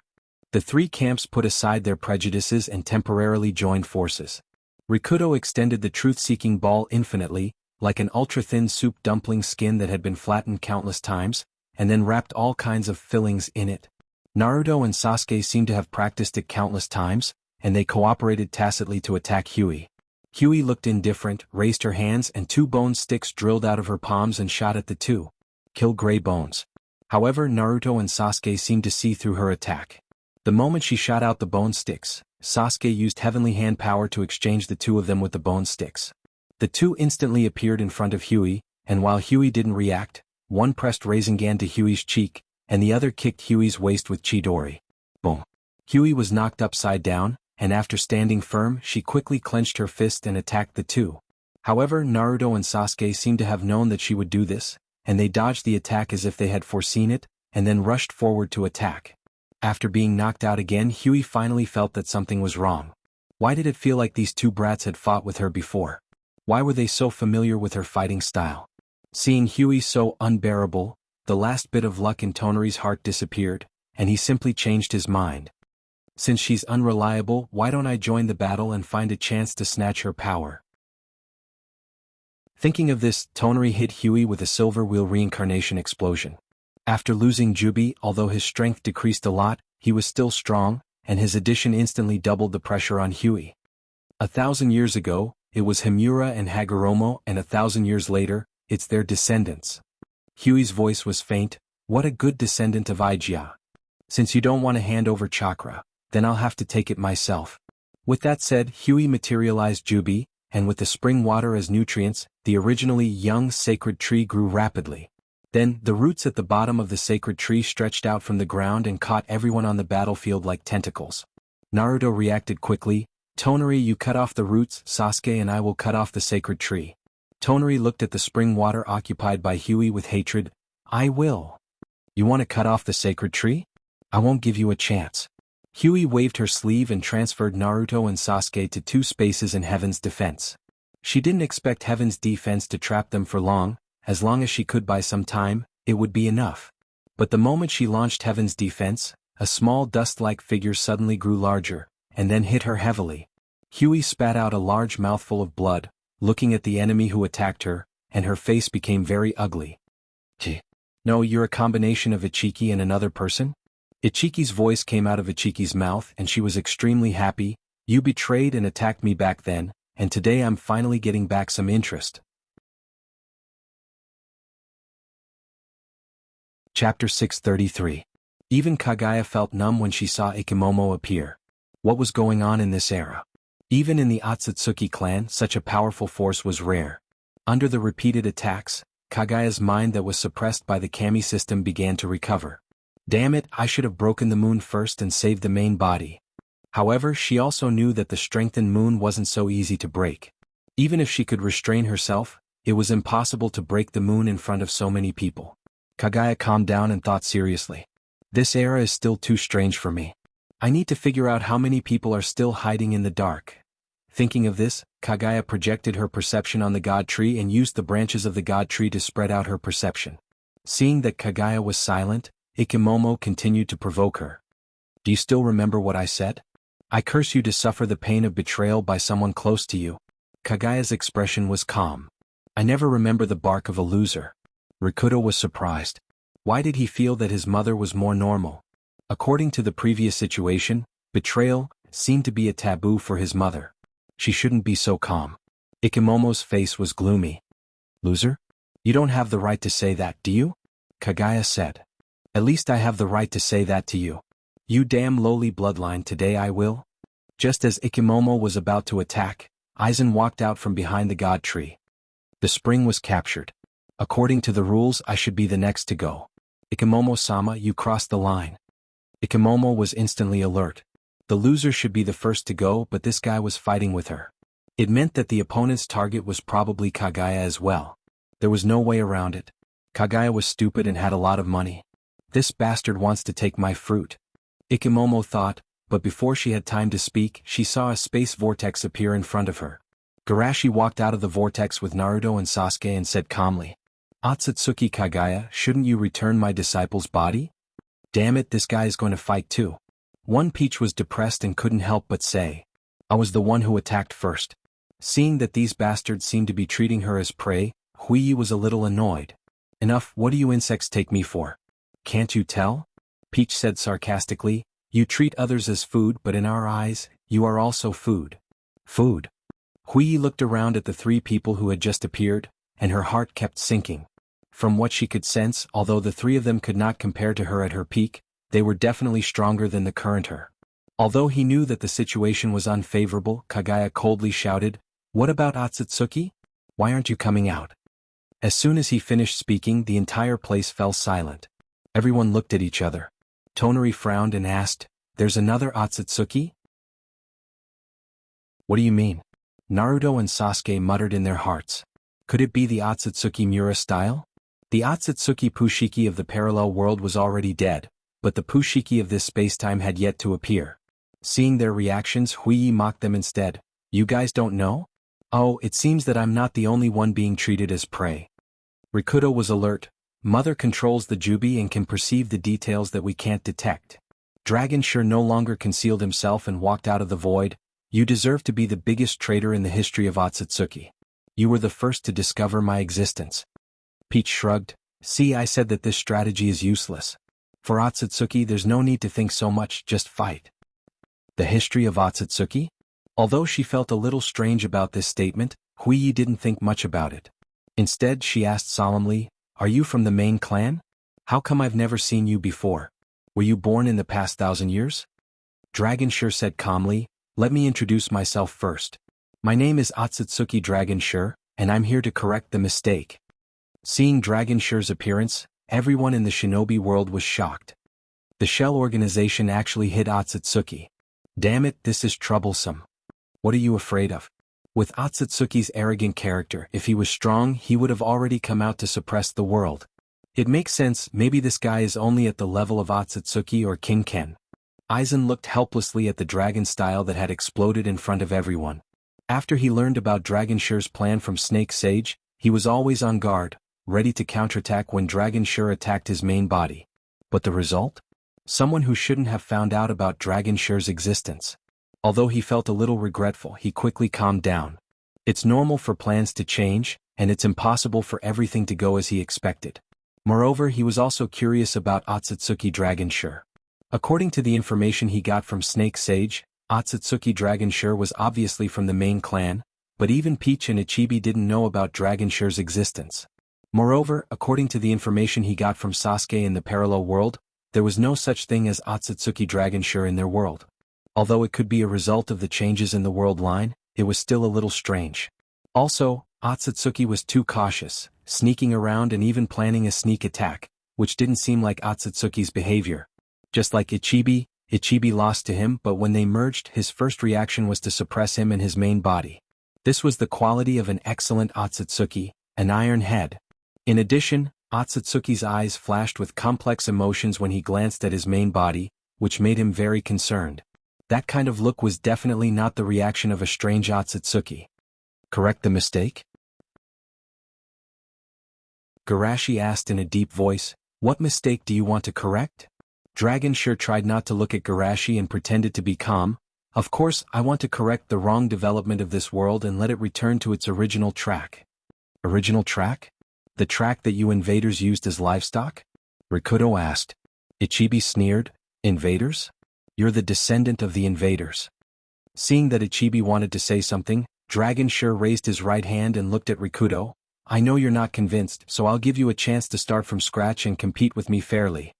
S1: The 3 camps put aside their prejudices and temporarily joined forces. Rikudo extended the truth-seeking ball infinitely, like an ultra-thin soup dumpling skin that had been flattened countless times, and then wrapped all kinds of fillings in it. Naruto and Sasuke seemed to have practiced it countless times, and they cooperated tacitly to attack Huey. Huey looked indifferent, raised her hands and 2 bone sticks drilled out of her palms and shot at the 2. Kill gray bones. However, Naruto and Sasuke seemed to see through her attack. The moment she shot out the bone sticks, Sasuke used heavenly hand power to exchange the 2 of them with the bone sticks. The 2 instantly appeared in front of Huey, and while Huey didn't react, one pressed Rasengan to Huey's cheek, and the other kicked Huey's waist with Chidori. Boom. Huey was knocked upside down, and after standing firm, she quickly clenched her fist and attacked the 2. However, Naruto and Sasuke seemed to have known that she would do this, and they dodged the attack as if they had foreseen it, and then rushed forward to attack. After being knocked out again, Huey finally felt that something was wrong. Why did it feel like these 2 brats had fought with her before? Why were they so familiar with her fighting style? Seeing Huey so unbearable, the last bit of luck in Tonari's heart disappeared, and he simply changed his mind. Since she's unreliable, why don't I join the battle and find a chance to snatch her power? Thinking of this, Tonari hit Huey with a silver wheel reincarnation explosion. After losing Jubi, although his strength decreased a lot, he was still strong, and his addition instantly doubled the pressure on Huey. 1,000 years ago, it was Himura and Hagoromo, and 1,000 years later, it's their descendants. Huey's voice was faint. What a good descendant of Ijia. Since you don't want to hand over chakra, then I'll have to take it myself. With that said, Huey materialized Jubi, and with the spring water as nutrients, the originally young sacred tree grew rapidly. Then, the roots at the bottom of the sacred tree stretched out from the ground and caught everyone on the battlefield like tentacles. Naruto reacted quickly. Tonari, you cut off the roots, Sasuke and I will cut off the sacred tree. Tonari looked at the spring water occupied by Huey with hatred. I will. You want to cut off the sacred tree? I won't give you a chance. Huey waved her sleeve and transferred Naruto and Sasuke to 2 spaces in Heaven's defense. She didn't expect Heaven's defense to trap them for long. As long as she could buy some time, it would be enough. But the moment she launched Heaven's defense, a small dust-like figure suddenly grew larger, and then hit her heavily. Huey spat out a large mouthful of blood, looking at the enemy who attacked her, and her face became very ugly. No, you're a combination of Ichiki and another person? Ichiki's voice came out of Ichiki's mouth and she was extremely happy. You betrayed and attacked me back then, and today I'm finally getting back some interest. Chapter 633. Even Kagaya felt numb when she saw Ikemomo appear. What was going on in this era? Even in the Otsutsuki clan, such a powerful force was rare. Under the repeated attacks, Kagaya's mind that was suppressed by the kami system began to recover. Damn it, I should have broken the moon first and saved the main body. However, she also knew that the strengthened moon wasn't so easy to break. Even if she could restrain herself, it was impossible to break the moon in front of so many people. Kagaya calmed down and thought seriously. This era is still too strange for me. I need to figure out how many people are still hiding in the dark. Thinking of this, Kaguya projected her perception on the god tree and used the branches of the god tree to spread out her perception. Seeing that Kaguya was silent, Ikemomo continued to provoke her. Do you still remember what I said? I curse you to suffer the pain of betrayal by someone close to you. Kaguya's expression was calm. I never remember the bark of a loser. Rikudo was surprised. Why did he feel that his mother was more normal? According to the previous situation, betrayal seemed to be a taboo for his mother. She shouldn't be so calm. Ikemomo's face was gloomy. Loser? You don't have the right to say that, do you? Kaguya said. At least I have the right to say that to you. You damn lowly bloodline, today I will. Just as Ikemomo was about to attack, Aizen walked out from behind the god tree. The spring was captured. According to the rules, I should be the next to go. Ikemomo-sama, you crossed the line. Ikemomo was instantly alert. The loser should be the first to go, but this guy was fighting with her. It meant that the opponent's target was probably Kaguya as well. There was no way around it. Kaguya was stupid and had a lot of money. This bastard wants to take my fruit. Ikemomo thought, but before she had time to speak, she saw a space vortex appear in front of her. Garashi walked out of the vortex with Naruto and Sasuke and said calmly, Otsutsuki Kaguya, shouldn't you return my disciple's body? Damn it, this guy is going to fight too. One Peach was depressed and couldn't help but say, I was the one who attacked first. Seeing that these bastards seemed to be treating her as prey, Huiyi was a little annoyed. Enough, what do you insects take me for? Can't you tell? Peach said sarcastically, you treat others as food, but in our eyes, you are also food. Food. Huiyi looked around at the three people who had just appeared, and her heart kept sinking. From what she could sense, although the three of them could not compare to her at her peak, they were definitely stronger than the current her. Although he knew that the situation was unfavorable, Kaguya coldly shouted, What about Otsutsuki? Why aren't you coming out? As soon as he finished speaking, the entire place fell silent. Everyone looked at each other. Tonari frowned and asked, There's another Otsutsuki? What do you mean? Naruto and Sasuke muttered in their hearts. Could it be the Otsutsuki Mura style? The Otsutsuki Pushiki of the parallel world was already dead, but the Pushiki of this spacetime had yet to appear. Seeing their reactions, Huiyi mocked them instead. You guys don't know? Oh, it seems that I'm not the only one being treated as prey. Rikudo was alert. Mother controls the Jubi and can perceive the details that we can't detect. Dragon sure no longer concealed himself and walked out of the void. You deserve to be the biggest traitor in the history of Otsutsuki. You were the first to discover my existence. Peach shrugged. See, I said that this strategy is useless. For Otsutsuki, there's no need to think so much, just fight. The history of Otsutsuki? Although she felt a little strange about this statement, Huiyi didn't think much about it. Instead, she asked solemnly, Are you from the main clan? How come I've never seen you before? Were you born in the past 1,000 years? Dragon sure said calmly, Let me introduce myself first. My name is Otsutsuki Dragon Sure, and I'm here to correct the mistake. Seeing Dragon Sure's appearance, everyone in the shinobi world was shocked. The Shell organization actually hid Otsutsuki. Damn it, this is troublesome. What are you afraid of? With Otsutsuki's arrogant character, if he was strong, he would have already come out to suppress the world. It makes sense, maybe this guy is only at the level of Otsutsuki or King Ken. Aizen looked helplessly at the dragon style that had exploded in front of everyone. After he learned about Dragon Sure's plan from Snake Sage, he was always on guard, ready to counterattack when Dragon Sure attacked his main body. But the result? Someone who shouldn't have found out about Dragon Sure's existence. Although he felt a little regretful, he quickly calmed down. It's normal for plans to change, and it's impossible for everything to go as he expected. Moreover, he was also curious about Otsutsuki Dragon Sure. According to the information he got from Snake Sage, Otsutsuki Dragon Sure was obviously from the main clan, but even Peach and Ichibi didn't know about Dragon Sure's existence. Moreover, according to the information he got from Sasuke in the parallel world, there was no such thing as Otsutsuki Dragon Sure in their world. Although it could be a result of the changes in the world line, it was still a little strange. Also, Otsutsuki was too cautious, sneaking around and even planning a sneak attack, which didn't seem like Otsutsuki's behavior. Just like Ichibi, Ichibi lost to him, but when they merged, his first reaction was to suppress him and his main body. This was the quality of an excellent Otsutsuki, an iron head. In addition, Otsutsuki's eyes flashed with complex emotions when he glanced at his main body, which made him very concerned. That kind of look was definitely not the reaction of a strange Otsutsuki. Correct the mistake? Garashi asked in a deep voice, what mistake do you want to correct? Dragon sure tried not to look at Garashi and pretended to be calm. Of course, I want to correct the wrong development of this world and let it return to its original track. Original track? The track that you invaders used as livestock? Rikudo asked. Ichibi sneered, invaders? You're the descendant of the invaders. Seeing that Ichibi wanted to say something, Dragon sure raised his right hand and looked at Rikudo. I know you're not convinced, so I'll give you a chance to start from scratch and compete with me fairly.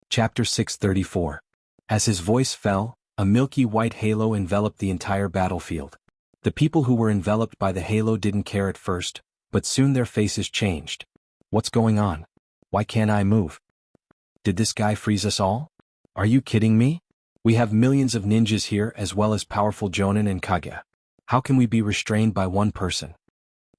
S1: Chapter 634. As his voice fell, a milky white halo enveloped the entire battlefield. The people who were enveloped by the halo didn't care at first, but soon their faces changed. What's going on? Why can't I move? Did this guy freeze us all? Are you kidding me? We have millions of ninjas here as well as powerful Jonin and Kage. How can we be restrained by one person?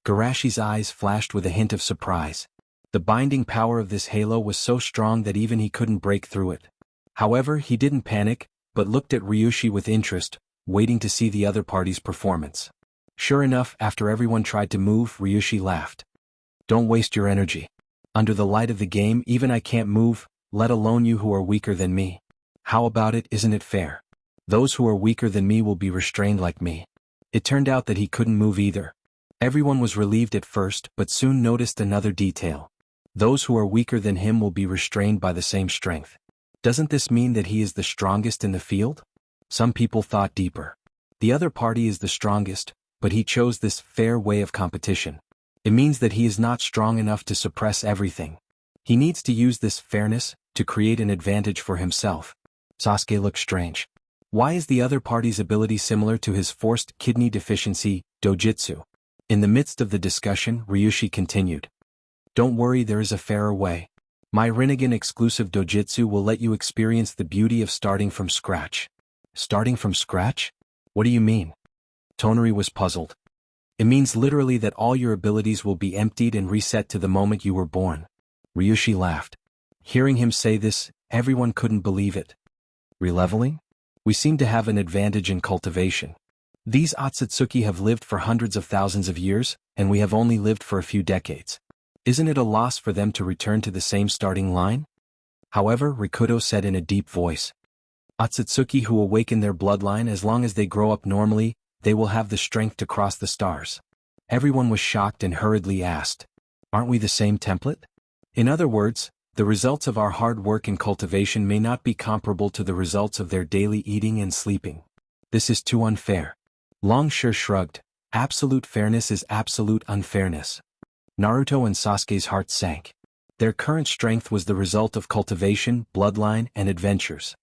S1: Garashi's eyes flashed with a hint of surprise. The binding power of this halo was so strong that even he couldn't break through it. However, he didn't panic, but looked at Ryushi with interest, waiting to see the other party's performance. Sure enough, after everyone tried to move, Ryushi laughed. Don't waste your energy. Under the light of the game, even I can't move, let alone you who are weaker than me. How about it, isn't it fair? Those who are weaker than me will be restrained like me. It turned out that he couldn't move either. Everyone was relieved at first, but soon noticed another detail. Those who are weaker than him will be restrained by the same strength. Doesn't this mean that he is the strongest in the field? Some people thought deeper. The other party is the strongest, but he chose this fair way of competition. It means that he is not strong enough to suppress everything. He needs to use this fairness to create an advantage for himself. Sasuke looked strange. Why is the other party's ability similar to his forced kidney deficiency, dojutsu? In the midst of the discussion, Ryushi continued. Don't worry, there is a fairer way. My Rinnegan exclusive dojutsu will let you experience the beauty of starting from scratch. Starting from scratch? What do you mean? Tonari was puzzled. It means literally that all your abilities will be emptied and reset to the moment you were born. Ryushi laughed. Hearing him say this, everyone couldn't believe it. Releveling? We seem to have an advantage in cultivation. These Otsutsuki have lived for hundreds of thousands of years, and we have only lived for a few decades. Isn't it a loss for them to return to the same starting line? However, Rikudo said in a deep voice. Otsutsuki who awaken their bloodline, as long as they grow up normally, they will have the strength to cross the stars. Everyone was shocked and hurriedly asked, aren't we the same template? In other words, the results of our hard work in cultivation may not be comparable to the results of their daily eating and sleeping. This is too unfair. Long sure shrugged. Absolute fairness is absolute unfairness. Naruto and Sasuke's hearts sank. Their current strength was the result of cultivation, bloodline, and adventures.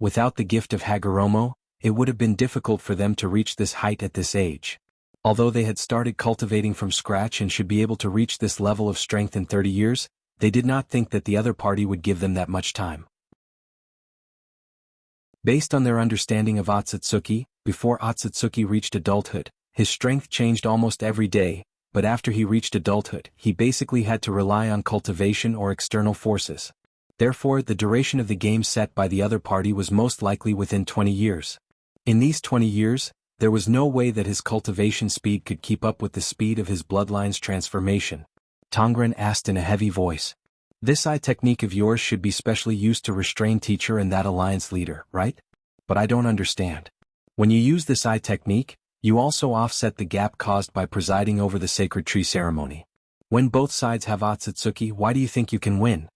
S1: Without the gift of Hagoromo, it would have been difficult for them to reach this height at this age. Although they had started cultivating from scratch and should be able to reach this level of strength in 30 years, they did not think that the other party would give them that much time. Based on their understanding of Otsutsuki, before Otsutsuki reached adulthood, his strength changed almost every day, but after he reached adulthood, he basically had to rely on cultivation or external forces. Therefore, the duration of the game set by the other party was most likely within 20 years. In these 20 years, there was no way that his cultivation speed could keep up with the speed of his bloodline's transformation. Tongren asked in a heavy voice. This eye technique of yours should be specially used to restrain teacher and that alliance leader, right? But I don't understand. When you use this eye technique, you also offset the gap caused by presiding over the sacred tree ceremony. When both sides have Otsutsuki, why do you think you can win?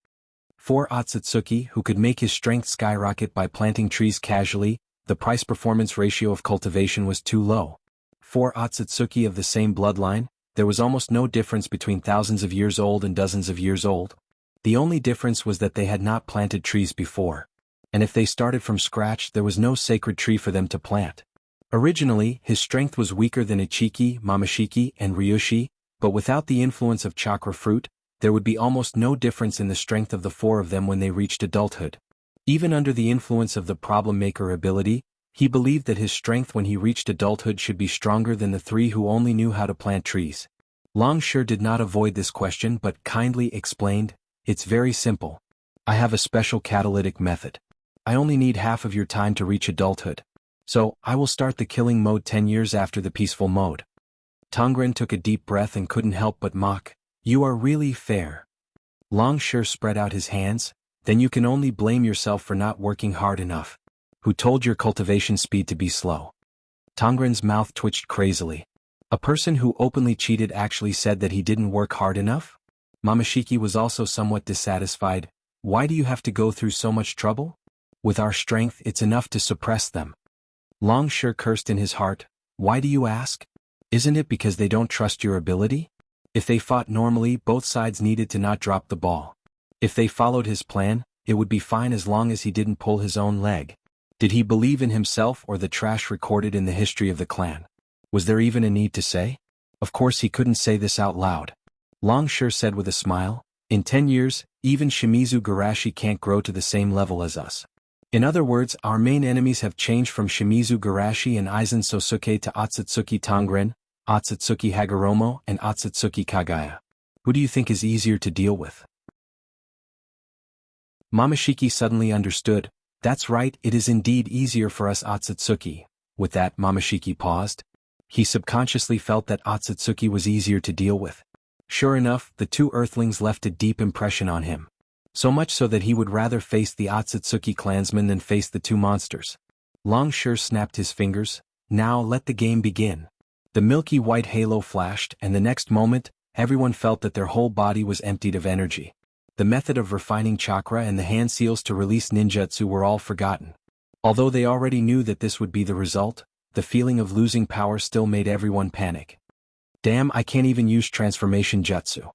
S1: For Otsutsuki, who could make his strength skyrocket by planting trees casually, the price-performance ratio of cultivation was too low. For Otsutsuki of the same bloodline, there was almost no difference between thousands of years old and dozens of years old. The only difference was that they had not planted trees before. And if they started from scratch, there was no sacred tree for them to plant. Originally, his strength was weaker than Ichiki, Mamashiki, and Ryushi, but without the influence of chakra fruit, there would be almost no difference in the strength of the four of them when they reached adulthood. Even under the influence of the problem maker ability, he believed that his strength when he reached adulthood should be stronger than the three who only knew how to plant trees. Longsure did not avoid this question but kindly explained, it's very simple. I have a special catalytic method. I only need half of your time to reach adulthood. So, I will start the killing mode 10 years after the peaceful mode. Tongren took a deep breath and couldn't help but mock. You are really fair. Long Shi spread out his hands. Then you can only blame yourself for not working hard enough. Who told your cultivation speed to be slow? Tongren's mouth twitched crazily. A person who openly cheated actually said that he didn't work hard enough? Momoshiki was also somewhat dissatisfied. Why do you have to go through so much trouble? With our strength, it's enough to suppress them. Long Shi cursed in his heart. Why do you ask? Isn't it because they don't trust your ability? If they fought normally, both sides needed to not drop the ball. If they followed his plan, it would be fine as long as he didn't pull his own leg. Did he believe in himself or the trash recorded in the history of the clan? Was there even a need to say? Of course he couldn't say this out loud. Long Shi said with a smile, in 10 years, even Shimizu Garashi can't grow to the same level as us. In other words, our main enemies have changed from Shimizu Garashi and Aizen Sosuke to Otsutsuki Tongren, Otsutsuki Hagoromo, and Otsutsuki Kagaya. Who do you think is easier to deal with? Momoshiki suddenly understood. That's right, it is indeed easier for us Otsutsuki. With that, Momoshiki paused. He subconsciously felt that Otsutsuki was easier to deal with. Sure enough, the two earthlings left a deep impression on him. So much so that he would rather face the Otsutsuki clansmen than face the two monsters. Long Shi snapped his fingers. Now let the game begin. The milky white halo flashed, and the next moment, everyone felt that their whole body was emptied of energy. The method of refining chakra and the hand seals to release ninjutsu were all forgotten. Although they already knew that this would be the result, the feeling of losing power still made everyone panic. Damn, I can't even use transformation jutsu.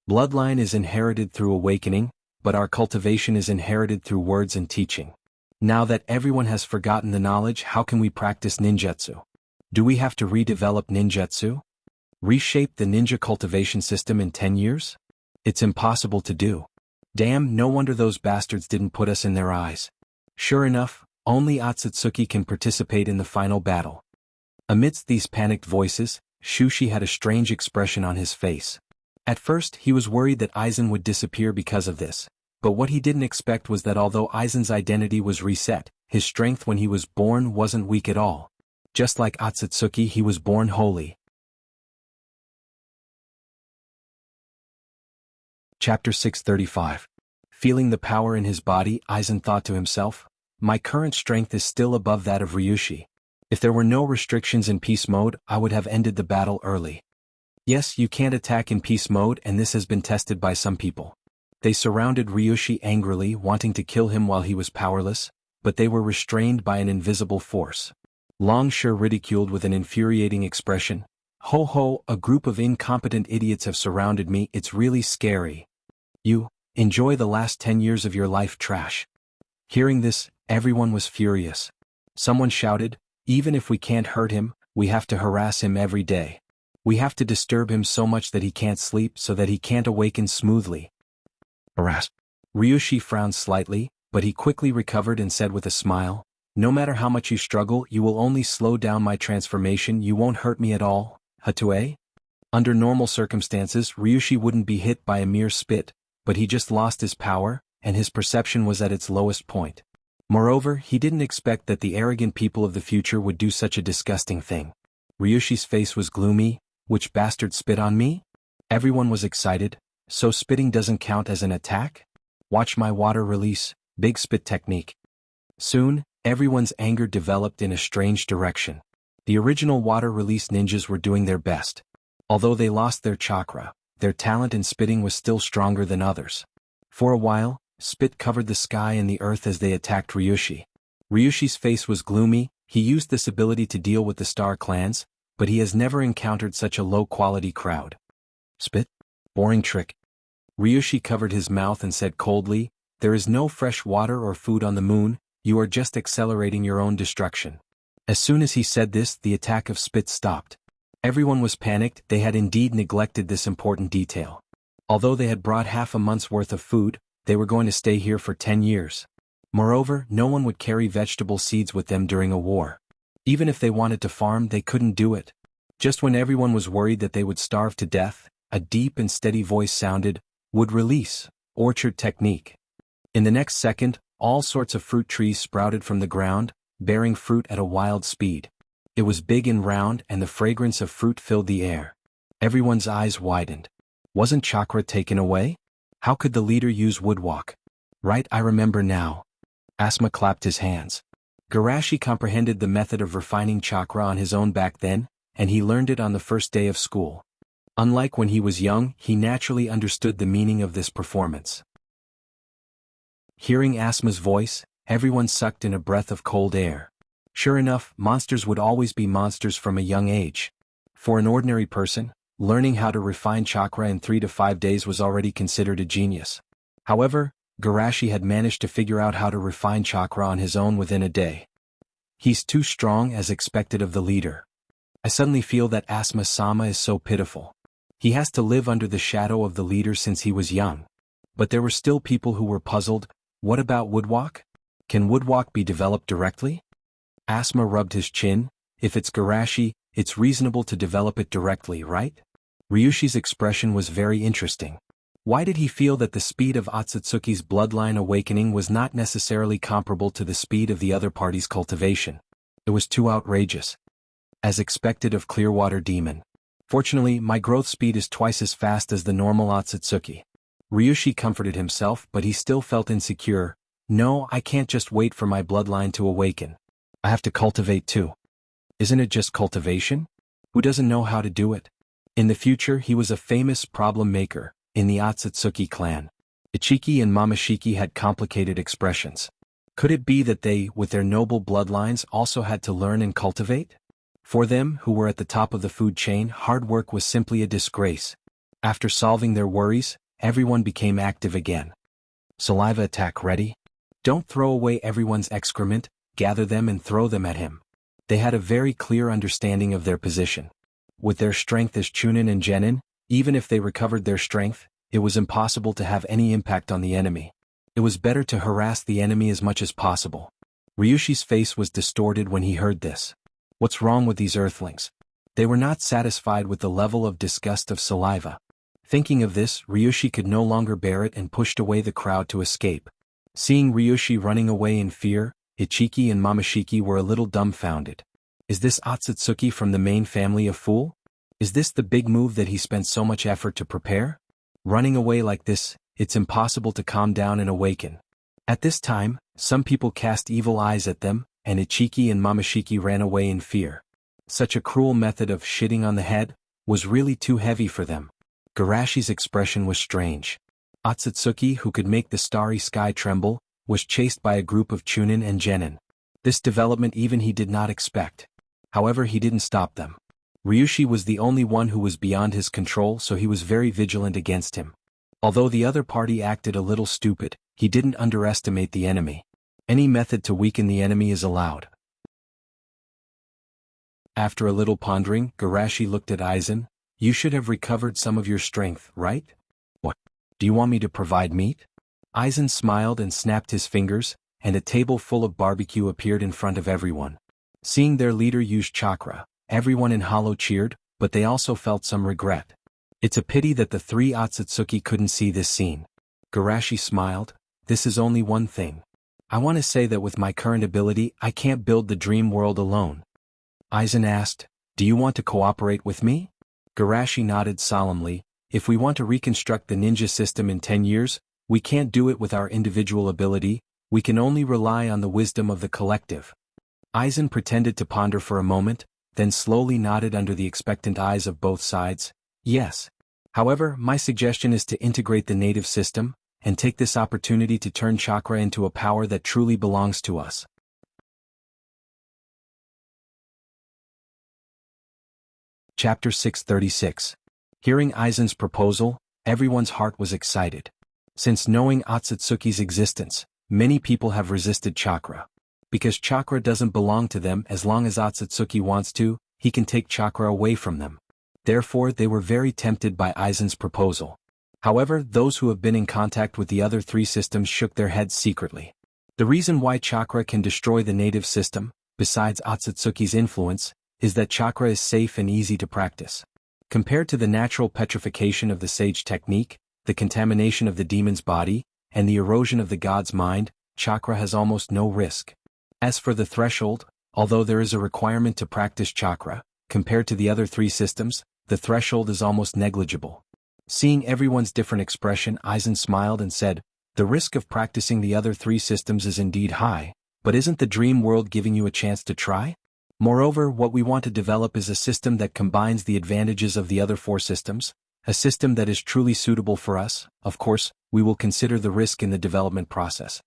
S1: Bloodline is inherited through awakening, but our cultivation is inherited through words and teaching. Now that everyone has forgotten the knowledge, how can we practice ninjutsu? Do we have to redevelop ninjutsu? Reshape the ninja cultivation system in 10 years? It's impossible to do. Damn, no wonder those bastards didn't put us in their eyes. Sure enough, only Otsutsuki can participate in the final battle. Amidst these panicked voices, Shushi had a strange expression on his face. At first, he was worried that Aizen would disappear because of this, but what he didn't expect was that although Aizen's identity was reset, his strength when he was born wasn't weak at all. Just like Otsutsuki, he was born holy. Chapter 635. Feeling the power in his body, Aizen thought to himself, my current strength is still above that of Ryushi. If there were no restrictions in peace mode, I would have ended the battle early. Yes, you can't attack in peace mode, and this has been tested by some people. They surrounded Ryushi angrily, wanting to kill him while he was powerless, but they were restrained by an invisible force. Long Shi ridiculed with an infuriating expression. Ho ho, a group of incompetent idiots have surrounded me, it's really scary. You, enjoy the last 10 years of your life, trash. Hearing this, everyone was furious. Someone shouted, even if we can't hurt him, we have to harass him every day. We have to disturb him so much that he can't sleep so that he can't awaken smoothly. Harass. Ryushi frowned slightly, but he quickly recovered and said with a smile, no matter how much you struggle, you will only slow down my transformation, you won't hurt me at all, Hatue? Under normal circumstances, Ryushi wouldn't be hit by a mere spit, but he just lost his power, and his perception was at its lowest point. Moreover, he didn't expect that the arrogant people of the future would do such a disgusting thing. Ryushi's face was gloomy. Which bastard spit on me? Everyone was excited. So spitting doesn't count as an attack? Watch my water release, big spit technique. Soon, everyone's anger developed in a strange direction. The original water release ninjas were doing their best. Although they lost their chakra, their talent in spitting was still stronger than others. For a while, spit covered the sky and the earth as they attacked Ryushi. Ryushi's face was gloomy. He used this ability to deal with the star clans, but he has never encountered such a low-quality crowd. Spit? Boring trick. Ryushi covered his mouth and said coldly, there is no fresh water or food on the moon, you are just accelerating your own destruction. As soon as he said this, the attack of spit stopped. Everyone was panicked, they had indeed neglected this important detail. Although they had brought half a month's worth of food, they were going to stay here for 10 years. Moreover, no one would carry vegetable seeds with them during a war. Even if they wanted to farm, they couldn't do it. Just when everyone was worried that they would starve to death, a deep and steady voice sounded, would release, orchard technique. In the next second, all sorts of fruit trees sprouted from the ground, bearing fruit at a wild speed. It was big and round, and the fragrance of fruit filled the air. Everyone's eyes widened. Wasn't chakra taken away? How could the leader use woodwalk? Right, I remember now. Asma clapped his hands. Garashi comprehended the method of refining chakra on his own back then, and he learned it on the first day of school. Unlike when he was young, he naturally understood the meaning of this performance. Hearing Asma's voice, everyone sucked in a breath of cold air. Sure enough, monsters would always be monsters from a young age. For an ordinary person, learning how to refine chakra in 3 to 5 days was already considered a genius. However, Garashi had managed to figure out how to refine chakra on his own within a day. He's too strong as expected of the leader. I suddenly feel that Asma-sama is so pitiful. He has to live under the shadow of the leader since he was young. But there were still people who were puzzled. What about woodwalk? Can woodwalk be developed directly? Asma rubbed his chin. If it's Garashi, it's reasonable to develop it directly, right? Ryushi's expression was very interesting. Why did he feel that the speed of Otsutsuki's bloodline awakening was not necessarily comparable to the speed of the other party's cultivation? It was too outrageous. As expected of Clearwater Demon. Fortunately, my growth speed is twice as fast as the normal Otsutsuki. Ryushi comforted himself, but he still felt insecure. No, I can't just wait for my bloodline to awaken. I have to cultivate too. Isn't it just cultivation? Who doesn't know how to do it? In the future, he was a famous problem maker in the Otsutsuki clan. Ichiki and Mamashiki had complicated expressions. Could it be that they, with their noble bloodlines, also had to learn and cultivate? For them, who were at the top of the food chain, hard work was simply a disgrace. After solving their worries, everyone became active again. Saliva attack ready? Don't throw away everyone's excrement, gather them and throw them at him. They had a very clear understanding of their position. With their strength as Chunin and Genin, even if they recovered their strength, it was impossible to have any impact on the enemy. It was better to harass the enemy as much as possible. Ryushi's face was distorted when he heard this. What's wrong with these earthlings? They were not satisfied with the level of disgust of saliva. Thinking of this, Ryushi could no longer bear it and pushed away the crowd to escape. Seeing Ryushi running away in fear, Ichiki and Mamashiki were a little dumbfounded. Is this Otsutsuki from the main family a fool? Is this the big move that he spent so much effort to prepare? Running away like this, it's impossible to calm down and awaken. At this time, some people cast evil eyes at them, and Ichiki and Mamashiki ran away in fear. Such a cruel method of shitting on the head was really too heavy for them. Garashi's expression was strange. Otsutsuki, who could make the starry sky tremble, was chased by a group of Chunin and Genin. This development even he did not expect. However, he didn't stop them. Ryushi was the only one who was beyond his control, so he was very vigilant against him. Although the other party acted a little stupid, he didn't underestimate the enemy. Any method to weaken the enemy is allowed. After a little pondering, Garashi looked at Aizen. You should have recovered some of your strength, right? What? Do you want me to provide meat? Aizen smiled and snapped his fingers, and a table full of barbecue appeared in front of everyone. Seeing their leader use chakra, everyone in Hollow cheered, but they also felt some regret. It's a pity that the 3 Otsutsuki couldn't see this scene. Garashi smiled. This is only one thing. I want to say that with my current ability, I can't build the dream world alone. Aizen asked, do you want to cooperate with me? Garashi nodded solemnly. If we want to reconstruct the ninja system in 10 years, we can't do it with our individual ability, we can only rely on the wisdom of the collective. Aizen pretended to ponder for a moment, then slowly nodded under the expectant eyes of both sides. Yes. However, my suggestion is to integrate the native system, and take this opportunity to turn chakra into a power that truly belongs to us. Chapter 636. Hearing Aizen's proposal, everyone's heart was excited. Since knowing Otsutsuki's existence, many people have resisted chakra. Because chakra doesn't belong to them, as long as Otsutsuki wants to, he can take chakra away from them. Therefore, they were very tempted by Aizen's proposal. However, those who have been in contact with the other 3 systems shook their heads secretly. The reason why chakra can destroy the native system, besides Otsutsuki's influence, is that chakra is safe and easy to practice. Compared to the natural petrification of the sage technique, the contamination of the demon's body, and the erosion of the god's mind, chakra has almost no risk. As for the threshold, although there is a requirement to practice chakra, compared to the other three systems, the threshold is almost negligible. Seeing everyone's different expression, Aizen smiled and said, "The risk of practicing the other three systems is indeed high, but isn't the dream world giving you a chance to try? Moreover, what we want to develop is a system that combines the advantages of the other four systems, a system that is truly suitable for us. Of course, we will consider the risk in the development process."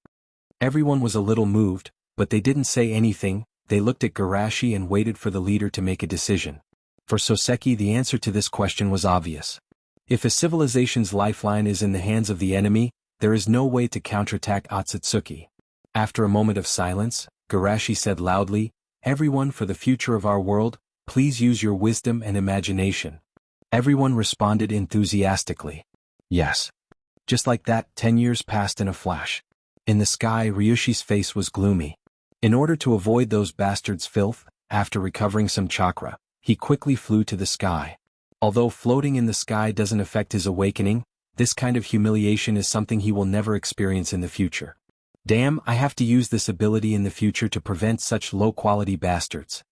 S1: Everyone was a little moved, but they didn't say anything. They looked at Garashi and waited for the leader to make a decision. For Soseki, the answer to this question was obvious. If a civilization's lifeline is in the hands of the enemy, there is no way to counterattack Otsutsuki. After a moment of silence, Garashi said loudly, "Everyone, for the future of our world, please use your wisdom and imagination." Everyone responded enthusiastically. Yes. Just like that, 10 years passed in a flash. In the sky, Ryushi's face was gloomy. In order to avoid those bastards' filth, after recovering some chakra, he quickly flew to the sky. Although floating in the sky doesn't affect his awakening, this kind of humiliation is something he will never experience in the future. Damn, I have to use this ability in the future to prevent such low-quality bastards.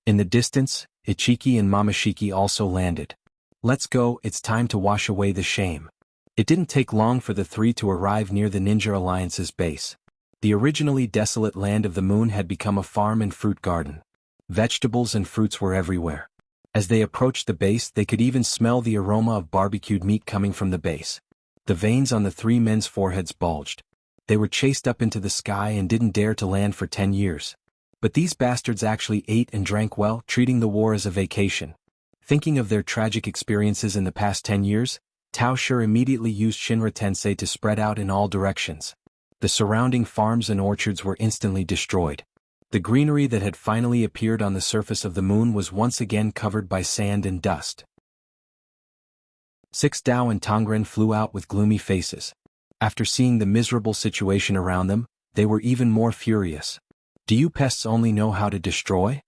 S1: In the distance, Ichiki and Mamashiki also landed. Let's go, it's time to wash away the shame. It didn't take long for the three to arrive near the Ninja Alliance's base. The originally desolate land of the moon had become a farm and fruit garden. Vegetables and fruits were everywhere. As they approached the base, they could even smell the aroma of barbecued meat coming from the base. The veins on the three men's foreheads bulged. They were chased up into the sky and didn't dare to land for 10 years. But these bastards actually ate and drank well, treating the war as a vacation. Thinking of their tragic experiences in the past 10 years, Tao Shi immediately used Shinra Tensei to spread out in all directions. The surrounding farms and orchards were instantly destroyed. The greenery that had finally appeared on the surface of the moon was once again covered by sand and dust. Six Dao and Tongren flew out with gloomy faces. After seeing the miserable situation around them, they were even more furious. Do you pests only know how to destroy?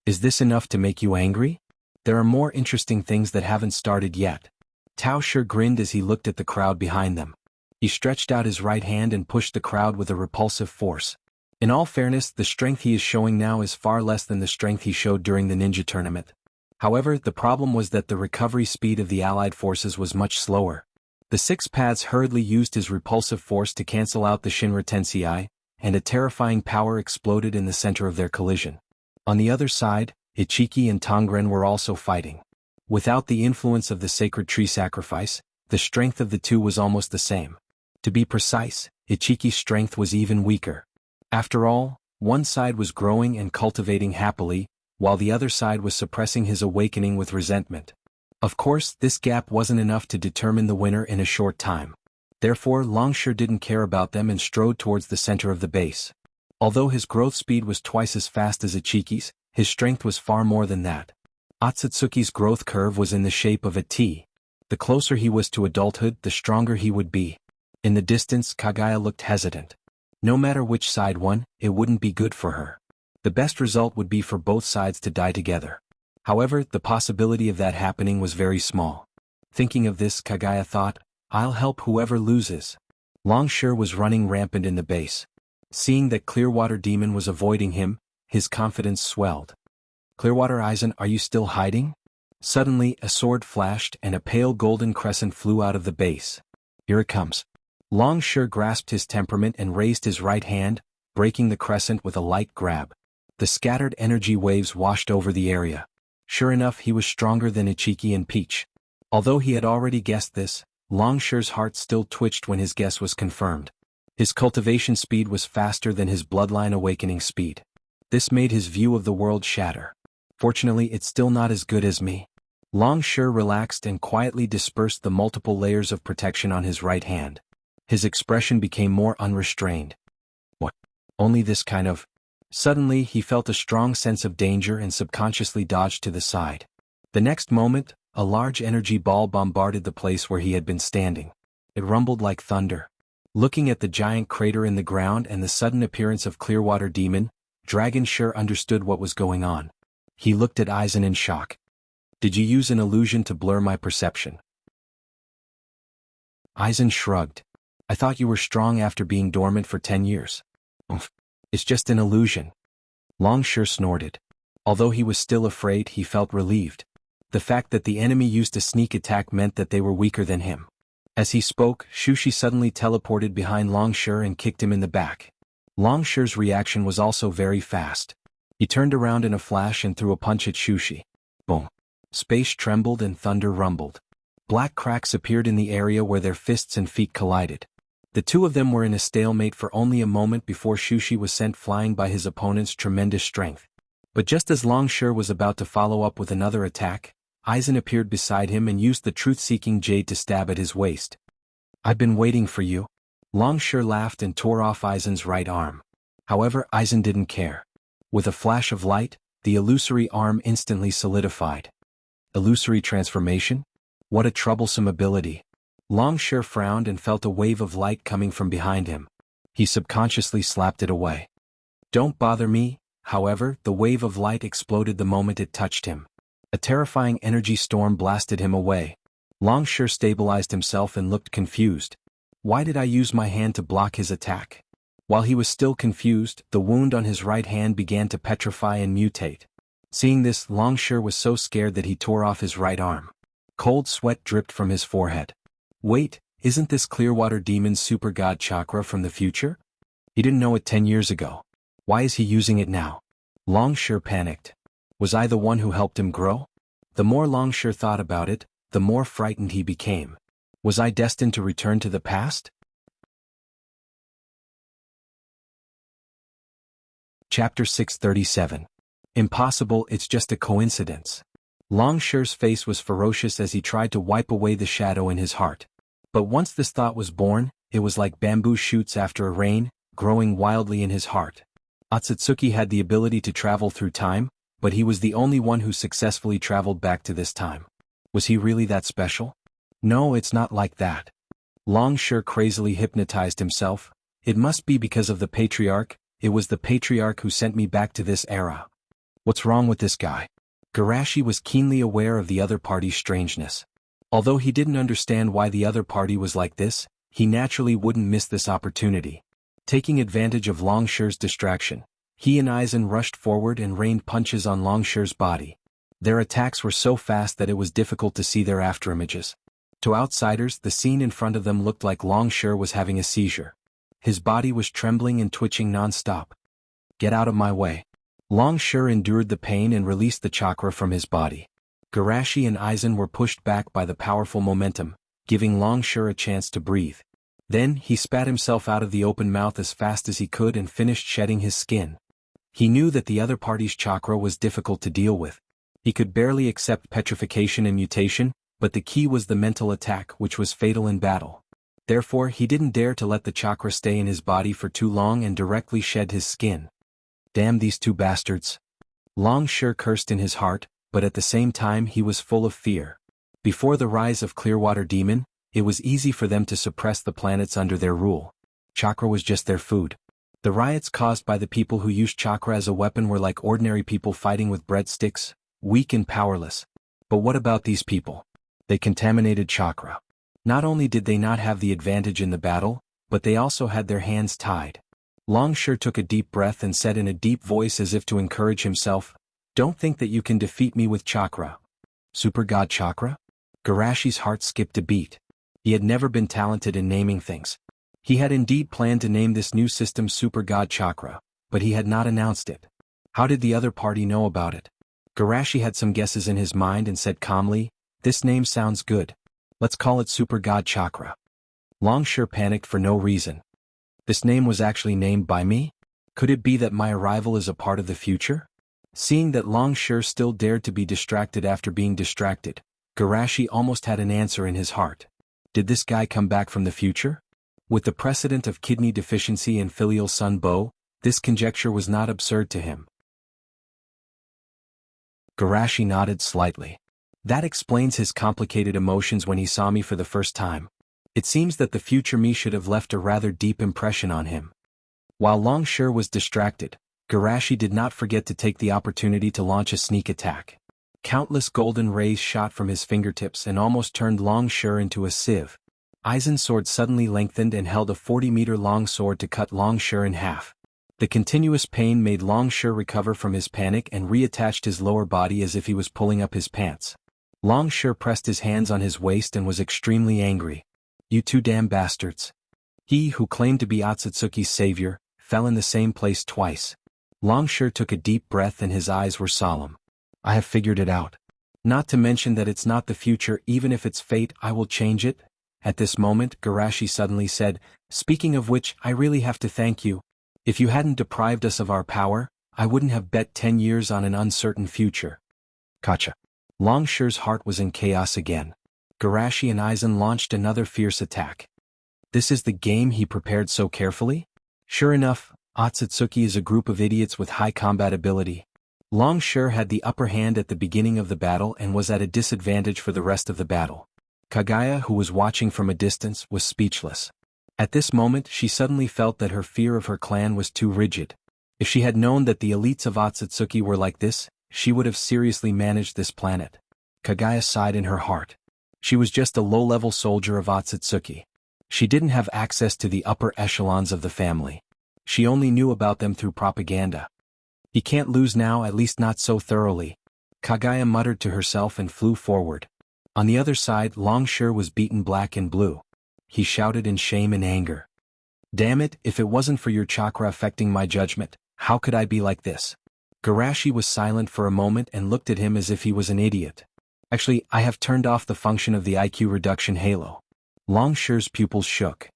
S1: Is this enough to make you angry? There are more interesting things that haven't started yet. Tao Shi grinned as he looked at the crowd behind them. He stretched out his right hand and pushed the crowd with a repulsive force. In all fairness, the strength he is showing now is far less than the strength he showed during the ninja tournament. However, the problem was that the recovery speed of the allied forces was much slower. The six paths hurriedly used his repulsive force to cancel out the Shinra Tensei, and a terrifying power exploded in the center of their collision. On the other side, Ichiki and Tongren were also fighting. Without the influence of the sacred tree sacrifice, the strength of the two was almost the same. To be precise, Ichiki's strength was even weaker. After all, one side was growing and cultivating happily, while the other side was suppressing his awakening with resentment. Of course, this gap wasn't enough to determine the winner in a short time. Therefore, Longshore didn't care about them and strode towards the center of the base. Although his growth speed was twice as fast as Ichiki's, his strength was far more than that. Otsutsuki's growth curve was in the shape of a T. The closer he was to adulthood, the stronger he would be. In the distance, Kaguya looked hesitant. No matter which side won, it wouldn't be good for her. The best result would be for both sides to die together. However, the possibility of that happening was very small. Thinking of this, Kaguya thought, I'll help whoever loses. Longshore was running rampant in the base. Seeing that Clearwater Demon was avoiding him, his confidence swelled. Clearwater Aizen, are you still hiding? Suddenly, a sword flashed and a pale golden crescent flew out of the base. Here it comes. Longshore grasped his temperament and raised his right hand, breaking the crescent with a light grab. The scattered energy waves washed over the area. Sure enough, he was stronger than Ichiki and Peach. Although he had already guessed this, Longshore's heart still twitched when his guess was confirmed. His cultivation speed was faster than his bloodline awakening speed. This made his view of the world shatter. Fortunately, it's still not as good as me. Longshore relaxed and quietly dispersed the multiple layers of protection on his right hand. His expression became more unrestrained. What? Only this kind of... Suddenly, he felt a strong sense of danger and subconsciously dodged to the side. The next moment, a large energy ball bombarded the place where he had been standing. It rumbled like thunder. Looking at the giant crater in the ground and the sudden appearance of Clearwater Demon, Dragon sure understood what was going on. He looked at Aizen in shock. Did you use an illusion to blur my perception? Aizen shrugged. I thought you were strong after being dormant for 10 years. Oof. It's just an illusion. Long Shi snorted. Although he was still afraid, he felt relieved. The fact that the enemy used a sneak attack meant that they were weaker than him. As he spoke, Shushi suddenly teleported behind Long Shi and kicked him in the back. Long Shi's reaction was also very fast. He turned around in a flash and threw a punch at Shushi. Boom. Space trembled and thunder rumbled. Black cracks appeared in the area where their fists and feet collided. The two of them were in a stalemate for only a moment before Shushi was sent flying by his opponent's tremendous strength. But just as Long Shi was about to follow up with another attack, Aizen appeared beside him and used the truth-seeking jade to stab at his waist. I've been waiting for you. Long Shi laughed and tore off Aizen's right arm. However, Aizen didn't care. With a flash of light, the illusory arm instantly solidified. Illusory transformation? What a troublesome ability. Long Shi frowned and felt a wave of light coming from behind him. He subconsciously slapped it away. Don't bother me. However, the wave of light exploded the moment it touched him. A terrifying energy storm blasted him away. Long Shi stabilized himself and looked confused. Why did I use my hand to block his attack? While he was still confused, the wound on his right hand began to petrify and mutate. Seeing this, Long Shi was so scared that he tore off his right arm. Cold sweat dripped from his forehead. Wait, isn't this Clearwater Demon's Super God Chakra from the future? He didn't know it 10 years ago. Why is he using it now? Long Shi panicked. Was I the one who helped him grow? The more Long Shi thought about it, the more frightened he became. Was I destined to return to the past? Chapter 637. Impossible, it's just a coincidence. Long Shi's face was ferocious as he tried to wipe away the shadow in his heart. But once this thought was born, it was like bamboo shoots after a rain, growing wildly in his heart. Otsutsuki had the ability to travel through time, but he was the only one who successfully traveled back to this time. Was he really that special? No, it's not like that. Long Shi crazily hypnotized himself. It must be because of the Patriarch. It was the Patriarch who sent me back to this era. What's wrong with this guy? Garashi was keenly aware of the other party's strangeness. Although he didn't understand why the other party was like this, he naturally wouldn't miss this opportunity. Taking advantage of Long Shi's distraction, he and Aizen rushed forward and rained punches on Long Shi's body. Their attacks were so fast that it was difficult to see their afterimages. To outsiders, the scene in front of them looked like Long Shi was having a seizure. His body was trembling and twitching non-stop. Get out of my way. Long Shi endured the pain and released the chakra from his body. Garashi and Aizen were pushed back by the powerful momentum, giving Long Shi a chance to breathe. Then, he spat himself out of the open mouth as fast as he could and finished shedding his skin. He knew that the other party's chakra was difficult to deal with. He could barely accept petrification and mutation, but the key was the mental attack, which was fatal in battle. Therefore, he didn't dare to let the chakra stay in his body for too long and directly shed his skin. Damn these two bastards. Long Shi cursed in his heart, but at the same time he was full of fear. Before the rise of Clearwater Demon, it was easy for them to suppress the planets under their rule. Chakra was just their food. The riots caused by the people who used chakra as a weapon were like ordinary people fighting with breadsticks, weak and powerless. But what about these people? They contaminated chakra. Not only did they not have the advantage in the battle, but they also had their hands tied. Long Shi took a deep breath and said in a deep voice as if to encourage himself, "Don't think that you can defeat me with chakra." Super God Chakra? Garashi's heart skipped a beat. He had never been talented in naming things. He had indeed planned to name this new system Super God Chakra, but he had not announced it. How did the other party know about it? Garashi had some guesses in his mind and said calmly, "This name sounds good. Let's call it Super God Chakra." Long Shi panicked for no reason. This name was actually named by me? Could it be that my arrival is a part of the future? Seeing that Long Shi still dared to be distracted after being distracted, Garashi almost had an answer in his heart. Did this guy come back from the future? With the precedent of kidney deficiency and filial son Bo, this conjecture was not absurd to him. Garashi nodded slightly. That explains his complicated emotions when he saw me for the first time. It seems that the future me should have left a rather deep impression on him. While Long Shi was distracted, Garashi did not forget to take the opportunity to launch a sneak attack. Countless golden rays shot from his fingertips and almost turned Long Shi into a sieve. Aizen's sword suddenly lengthened and held a 40-meter-long sword to cut Long Shi in half. The continuous pain made Long Shi recover from his panic and reattached his lower body as if he was pulling up his pants. Long Shi pressed his hands on his waist and was extremely angry. "You two damn bastards." He, who claimed to be Otsutsuki's savior, fell in the same place twice. Long Shi took a deep breath and his eyes were solemn. "I have figured it out. Not to mention that it's not the future, even if it's fate, I will change it." At this moment, Garashi suddenly said, "Speaking of which, I really have to thank you. If you hadn't deprived us of our power, I wouldn't have bet 10 years on an uncertain future." Gotcha. Long Shi's heart was in chaos again. Garashi and Aizen launched another fierce attack. This is the game he prepared so carefully? Sure enough, Otsutsuki is a group of idiots with high combat ability. Long Shi had the upper hand at the beginning of the battle and was at a disadvantage for the rest of the battle. Kaguya, who was watching from a distance, was speechless. At this moment she suddenly felt that her fear of her clan was too rigid. If she had known that the elites of Otsutsuki were like this, she would have seriously managed this planet. Kaguya sighed in her heart. She was just a low-level soldier of Otsutsuki. She didn't have access to the upper echelons of the family. She only knew about them through propaganda. He can't lose now, at least not so thoroughly. Kaguya muttered to herself and flew forward. On the other side, Long Shi was beaten black and blue. He shouted in shame and anger. "Damn it, if it wasn't for your chakra affecting my judgment, how could I be like this?" Garashi was silent for a moment and looked at him as if he was an idiot. "Actually, I have turned off the function of the IQ reduction halo." Long Shi's pupils shook.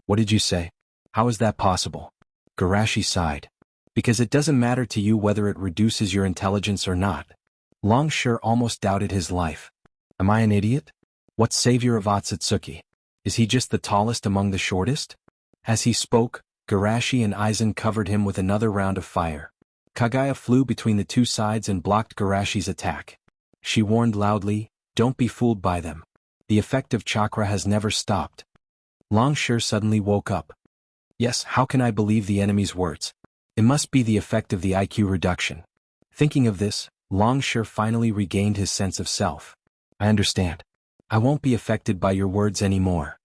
S1: "What did you say? How is that possible?" Garashi sighed. "Because it doesn't matter to you whether it reduces your intelligence or not." Long Shi almost doubted his life. "Am I an idiot? What savior of Otsutsuki? Is he just the tallest among the shortest?" As he spoke, Garashi and Aizen covered him with another round of fire. Kaguya flew between the two sides and blocked Garashi's attack. She warned loudly, "Don't be fooled by them. The effect of chakra has never stopped." Long Shi suddenly woke up. "Yes, how can I believe the enemy's words? It must be the effect of the IQ reduction." Thinking of this, Long Shi finally regained his sense of self. "I understand. I won't be affected by your words anymore."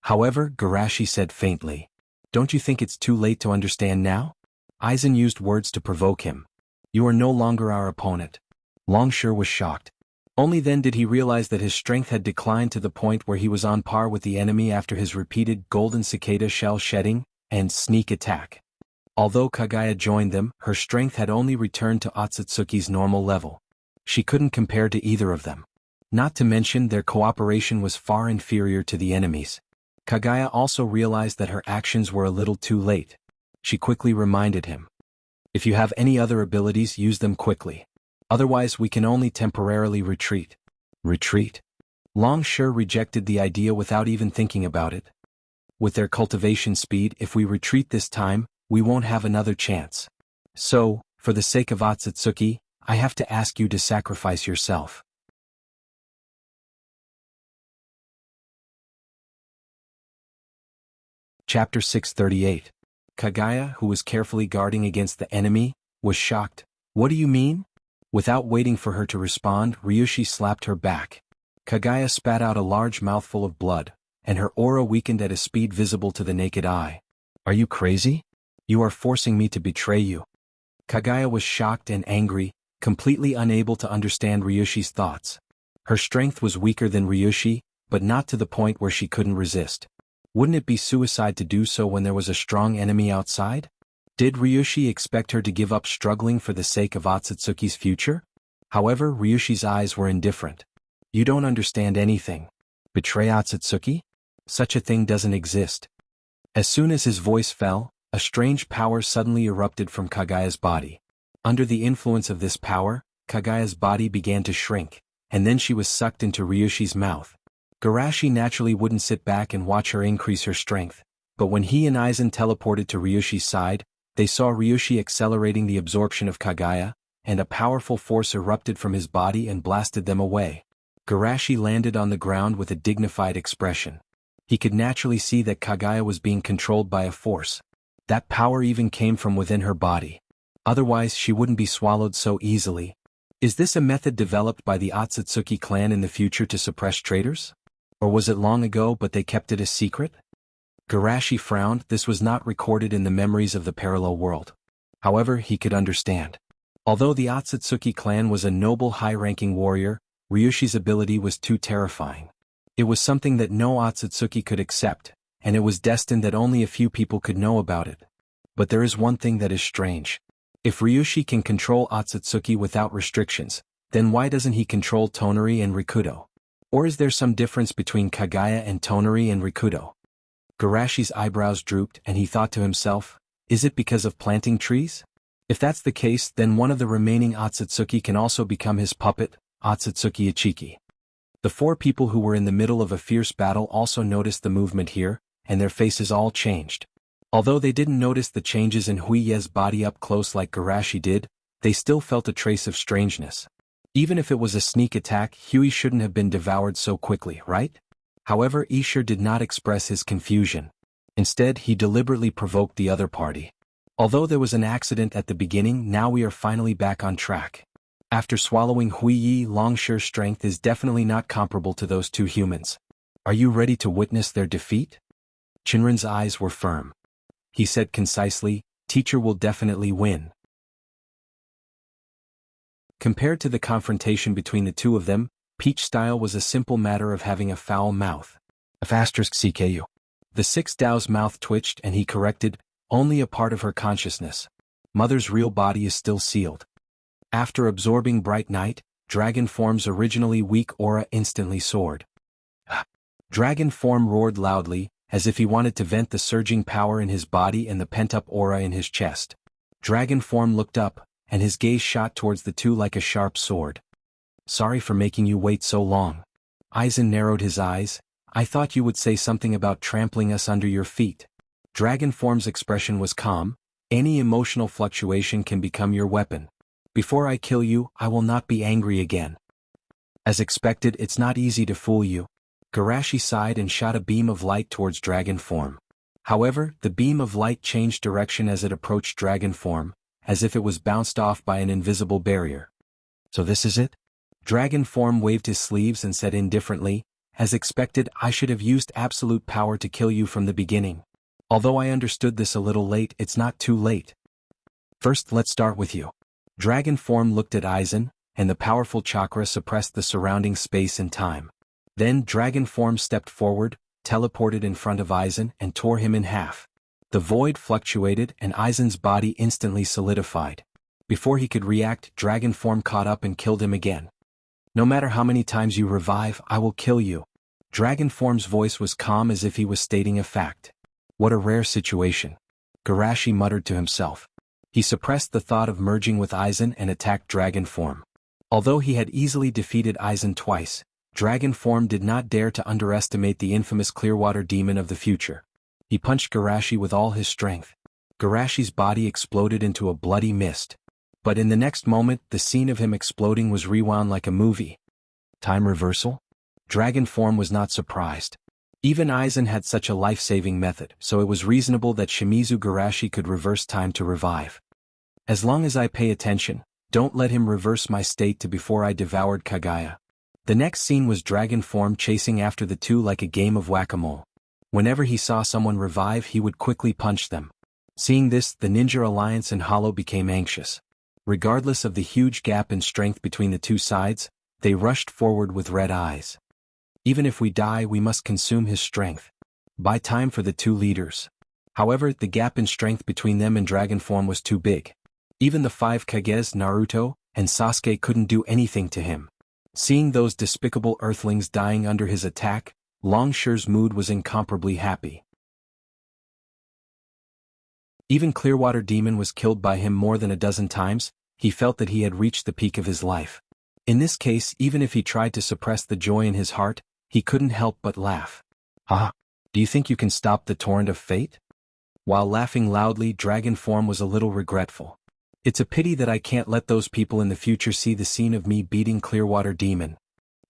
S1: However, Garashi said faintly, "Don't you think it's too late to understand now?" Aizen used words to provoke him. "You are no longer our opponent." Long Shi was shocked. Only then did he realize that his strength had declined to the point where he was on par with the enemy after his repeated golden cicada shell shedding and sneak attack. Although Kaguya joined them, her strength had only returned to Otsutsuki's normal level. She couldn't compare to either of them. Not to mention their cooperation was far inferior to the enemy's. Kaguya also realized that her actions were a little too late. She quickly reminded him. "If you have any other abilities, use them quickly. Otherwise we can only temporarily retreat." Retreat? Long Shi rejected the idea without even thinking about it. With their cultivation speed, if we retreat this time, we won't have another chance. So, for the sake of Otsutsuki, I have to ask you to sacrifice yourself. Chapter 638. Kaguya, who was carefully guarding against the enemy, was shocked. "What do you mean?" Without waiting for her to respond, Ryushi slapped her back. Kaguya spat out a large mouthful of blood, and her aura weakened at a speed visible to the naked eye. "Are you crazy? You are forcing me to betray you." Kaguya was shocked and angry, completely unable to understand Ryushi's thoughts. Her strength was weaker than Ryushi, but not to the point where she couldn't resist. Wouldn't it be suicide to do so when there was a strong enemy outside? Did Ryushi expect her to give up struggling for the sake of Otsutsuki's future? However, Ryushi's eyes were indifferent. "You don't understand anything. Betray Otsutsuki? Such a thing doesn't exist." As soon as his voice fell, a strange power suddenly erupted from Kaguya's body. Under the influence of this power, Kaguya's body began to shrink, and then she was sucked into Ryushi's mouth. Garashi naturally wouldn't sit back and watch her increase her strength, but when he and Aizen teleported to Ryushi's side, they saw Ryushi accelerating the absorption of Kaguya, and a powerful force erupted from his body and blasted them away. Garashi landed on the ground with a dignified expression. He could naturally see that Kaguya was being controlled by a force. That power even came from within her body. Otherwise she wouldn't be swallowed so easily. Is this a method developed by the Otsutsuki clan in the future to suppress traitors? Or was it long ago but they kept it a secret? Garashi frowned. This was not recorded in the memories of the parallel world. However, he could understand. Although the Otsutsuki clan was a noble high-ranking warrior, Ryushi's ability was too terrifying. It was something that no Otsutsuki could accept, and it was destined that only a few people could know about it. But there is one thing that is strange. If Ryushi can control Otsutsuki without restrictions, then why doesn't he control Tonari and Rikudo? Or is there some difference between Kagaya and Tonari and Rikudo? Garashi's eyebrows drooped and he thought to himself, is it because of planting trees? If that's the case, then one of the remaining Otsutsuki can also become his puppet, Otsutsuki Ichiki. The four people who were in the middle of a fierce battle also noticed the movement here, and their faces all changed. Although they didn't notice the changes in Huiye's body up close like Garashi did, they still felt a trace of strangeness. Even if it was a sneak attack, Hui shouldn't have been devoured so quickly, right? However, Ishir did not express his confusion. Instead, he deliberately provoked the other party. Although there was an accident at the beginning, now we are finally back on track. After swallowing Huiyi, Longshire's strength is definitely not comparable to those two humans. Are you ready to witness their defeat? Shinran's eyes were firm. He said concisely, teacher will definitely win. Compared to the confrontation between the two of them, Peach style was a simple matter of having a foul mouth. *CKU. The six Dao's mouth twitched and he corrected, only a part of her consciousness. Mother's real body is still sealed. After absorbing bright night, dragon form's originally weak aura instantly soared. Dragon form roared loudly, as if he wanted to vent the surging power in his body and the pent-up aura in his chest. Dragon form looked up, and his gaze shot towards the two like a sharp sword. Sorry for making you wait so long. Aizen narrowed his eyes. I thought you would say something about trampling us under your feet. Dragon form's expression was calm. Any emotional fluctuation can become your weapon. Before I kill you, I will not be angry again. As expected, it's not easy to fool you. Garashi sighed and shot a beam of light towards dragon form. However, the beam of light changed direction as it approached dragon form, as if it was bounced off by an invisible barrier. So this is it? Dragon form waved his sleeves and said indifferently, as expected, I should have used absolute power to kill you from the beginning. Although I understood this a little late, it's not too late. First, let's start with you. Dragon form looked at Aizen, and the powerful chakra suppressed the surrounding space and time. Then dragon form stepped forward, teleported in front of Aizen and tore him in half. The void fluctuated and Aizen's body instantly solidified. Before he could react, dragon form caught up and killed him again. No matter how many times you revive, I will kill you. Dragon form's voice was calm as if he was stating a fact. What a rare situation. Garashi muttered to himself. He suppressed the thought of merging with Aizen and attacked dragon form. Although he had easily defeated Aizen twice, dragon form did not dare to underestimate the infamous Clearwater demon of the future. He punched Garashi with all his strength. Garashi's body exploded into a bloody mist. But in the next moment, the scene of him exploding was rewound like a movie. Time reversal? Dragon form was not surprised. Even Aizen had such a life-saving method, so it was reasonable that Shimizu Garashi could reverse time to revive. As long as I pay attention, don't let him reverse my state to before I devoured Kagaya. The next scene was dragon form chasing after the two like a game of whack-a-mole. Whenever he saw someone revive, he would quickly punch them. Seeing this, the Ninja Alliance and Hollow became anxious. Regardless of the huge gap in strength between the two sides, they rushed forward with red eyes. Even if we die, we must consume his strength. Buy time for the two leaders. However, the gap in strength between them and dragon form was too big. Even the 5 Kages, Naruto, and Sasuke couldn't do anything to him. Seeing those despicable earthlings dying under his attack, Longshire's mood was incomparably happy. Even Clearwater Demon was killed by him more than a dozen times. He felt that he had reached the peak of his life. In this case, even if he tried to suppress the joy in his heart, he couldn't help but laugh. Do you think you can stop the torrent of fate? While laughing loudly, dragon form was a little regretful. It's a pity that I can't let those people in the future see the scene of me beating Clearwater Demon.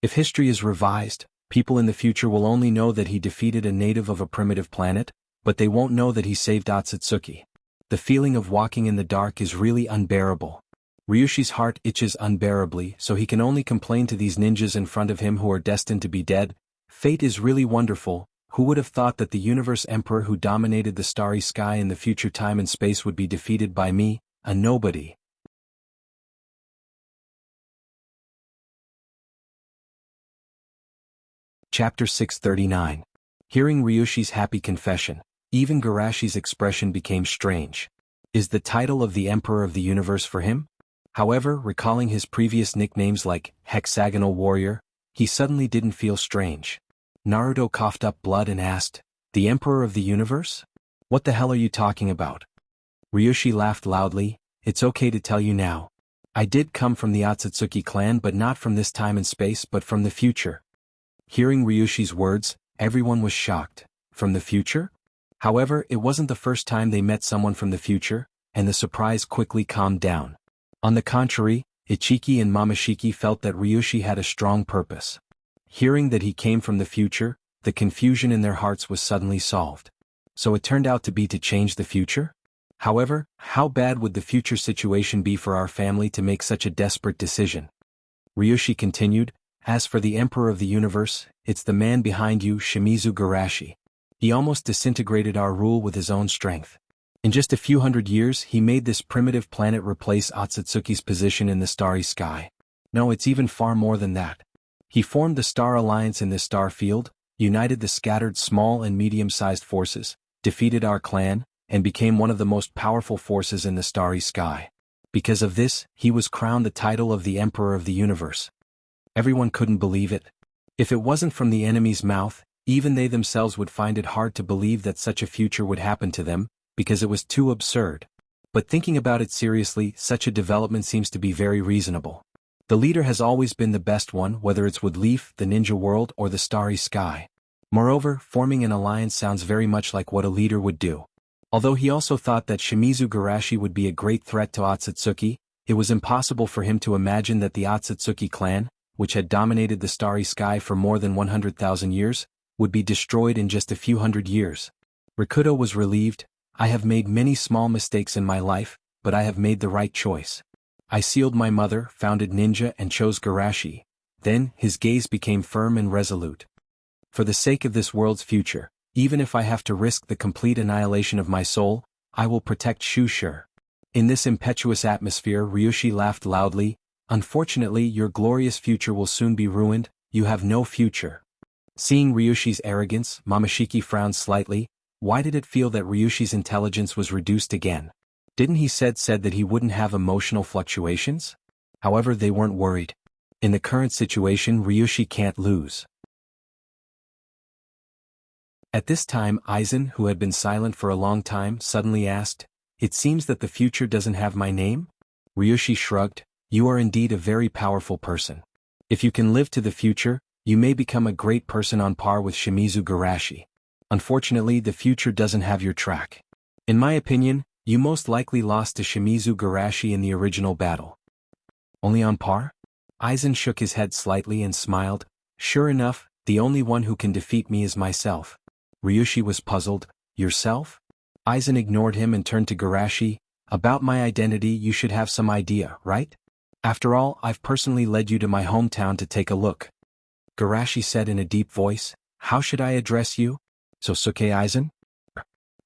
S1: If history is revised, people in the future will only know that he defeated a native of a primitive planet, but they won't know that he saved Otsutsuki. The feeling of walking in the dark is really unbearable. Ryushi's heart itches unbearably, so he can only complain to these ninjas in front of him who are destined to be dead. Fate is really wonderful. Who would have thought that the universe emperor who dominated the starry sky in the future time and space would be defeated by me, a nobody? Chapter 639. Hearing Ryushi's happy confession, even Garashi's expression became strange. Is the title of the Emperor of the Universe for him? However, recalling his previous nicknames like Hexagonal Warrior, he suddenly didn't feel strange. Naruto coughed up blood and asked, "The Emperor of the Universe? What the hell are you talking about?" Ryushi laughed loudly. "It's okay to tell you now. I did come from the Otsutsuki clan, but not from this time and space but from the future." Hearing Ryushi's words, everyone was shocked. From the future? However, it wasn't the first time they met someone from the future, and the surprise quickly calmed down. On the contrary, Ichiki and Momoshiki felt that Ryushi had a strong purpose. Hearing that he came from the future, the confusion in their hearts was suddenly solved. So it turned out to be to change the future? However, how bad would the future situation be for our family to make such a desperate decision? Ryushi continued, "As for the Emperor of the Universe, it's the man behind you, Shimizu Garashi. He almost disintegrated our rule with his own strength. In just a few hundred years he made this primitive planet replace Otsutsuki's position in the starry sky. No, it's even far more than that. He formed the Star Alliance in this star field, united the scattered small and medium-sized forces, defeated our clan, and became one of the most powerful forces in the starry sky. Because of this, he was crowned the title of the Emperor of the Universe." Everyone couldn't believe it. If it wasn't from the enemy's mouth, even they themselves would find it hard to believe that such a future would happen to them, because it was too absurd. But thinking about it seriously, such a development seems to be very reasonable. The leader has always been the best one, whether it's with Leaf, the ninja world, or the starry sky. Moreover, forming an alliance sounds very much like what a leader would do. Although he also thought that Shimizu Garashi would be a great threat to Otsutsuki, it was impossible for him to imagine that the Otsutsuki clan, which had dominated the starry sky for more than 100,000 years, would be destroyed in just a few hundred years. Rikudo was relieved. "I have made many small mistakes in my life, but I have made the right choice. I sealed my mother, founded ninja, and chose Garashi." Then, his gaze became firm and resolute. "For the sake of this world's future, even if I have to risk the complete annihilation of my soul, I will protect Shusher." In this impetuous atmosphere, Ryushi laughed loudly. "Unfortunately, your glorious future will soon be ruined. You have no future." Seeing Ryushi's arrogance, Momoshiki frowned slightly. Why did it feel that Ryushi's intelligence was reduced again? Didn't he said that he wouldn't have emotional fluctuations? However, they weren't worried. In the current situation, Ryushi can't lose. At this time, Aizen, who had been silent for a long time, suddenly asked, "It seems that the future doesn't have my name?" Ryushi shrugged. "You are indeed a very powerful person. If you can live to the future, you may become a great person on par with Shimizu Garashi. Unfortunately, the future doesn't have your track. In my opinion, you most likely lost to Shimizu Garashi in the original battle." "Only on par?" Aizen shook his head slightly and smiled. "Sure enough, the only one who can defeat me is myself." Ryushi was puzzled. "Yourself?" Aizen ignored him and turned to Garashi. "About my identity you should have some idea, right? After all, I've personally led you to my hometown to take a look." Garashi said in a deep voice, "How should I address you?" "Sosuke Aizen?"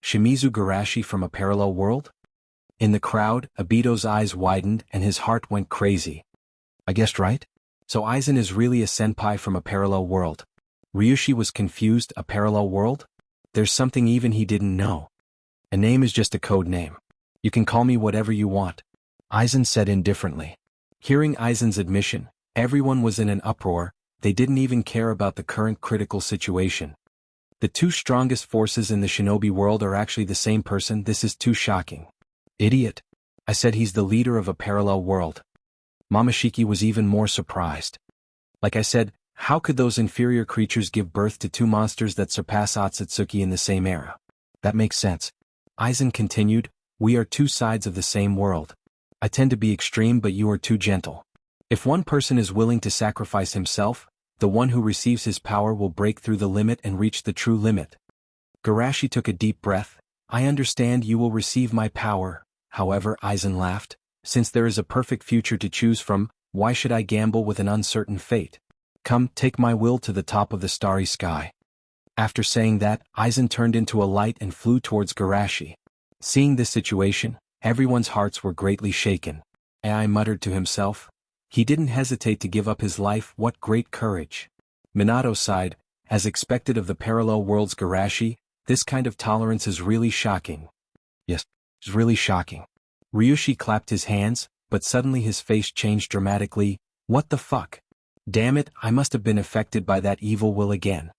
S1: "Shimizu Garashi from a parallel world?" In the crowd, Obito's eyes widened and his heart went crazy. "I guessed right? So Aizen is really a senpai from a parallel world." Ryushi was confused. A parallel world? There's something even he didn't know. "A name is just a code name. You can call me whatever you want," Aizen said indifferently. Hearing Aizen's admission, everyone was in an uproar. They didn't even care about the current critical situation. The two strongest forces in the shinobi world are actually the same person. This is too shocking. "Idiot. I said he's the leader of a parallel world." Momoshiki was even more surprised. "Like I said, how could those inferior creatures give birth to two monsters that surpass Otsutsuki in the same era? That makes sense." Aizen continued, "We are two sides of the same world. I tend to be extreme, but you are too gentle. If one person is willing to sacrifice himself, the one who receives his power will break through the limit and reach the true limit." Garashi took a deep breath. "I understand you will receive my power." However, Aizen laughed. Since there is a perfect future to choose from, why should I gamble with an uncertain fate? Come, take my will to the top of the starry sky. After saying that, Aizen turned into a light and flew towards Garashi. Seeing this situation, everyone's hearts were greatly shaken. Ai muttered to himself. He didn't hesitate to give up his life. What great courage. Minato sighed. As expected of the parallel world's Garashi, this kind of tolerance is really shocking. Yes, it's really shocking. Ryushi clapped his hands, but suddenly his face changed dramatically. What the fuck? Damn it, I must have been affected by that evil will again.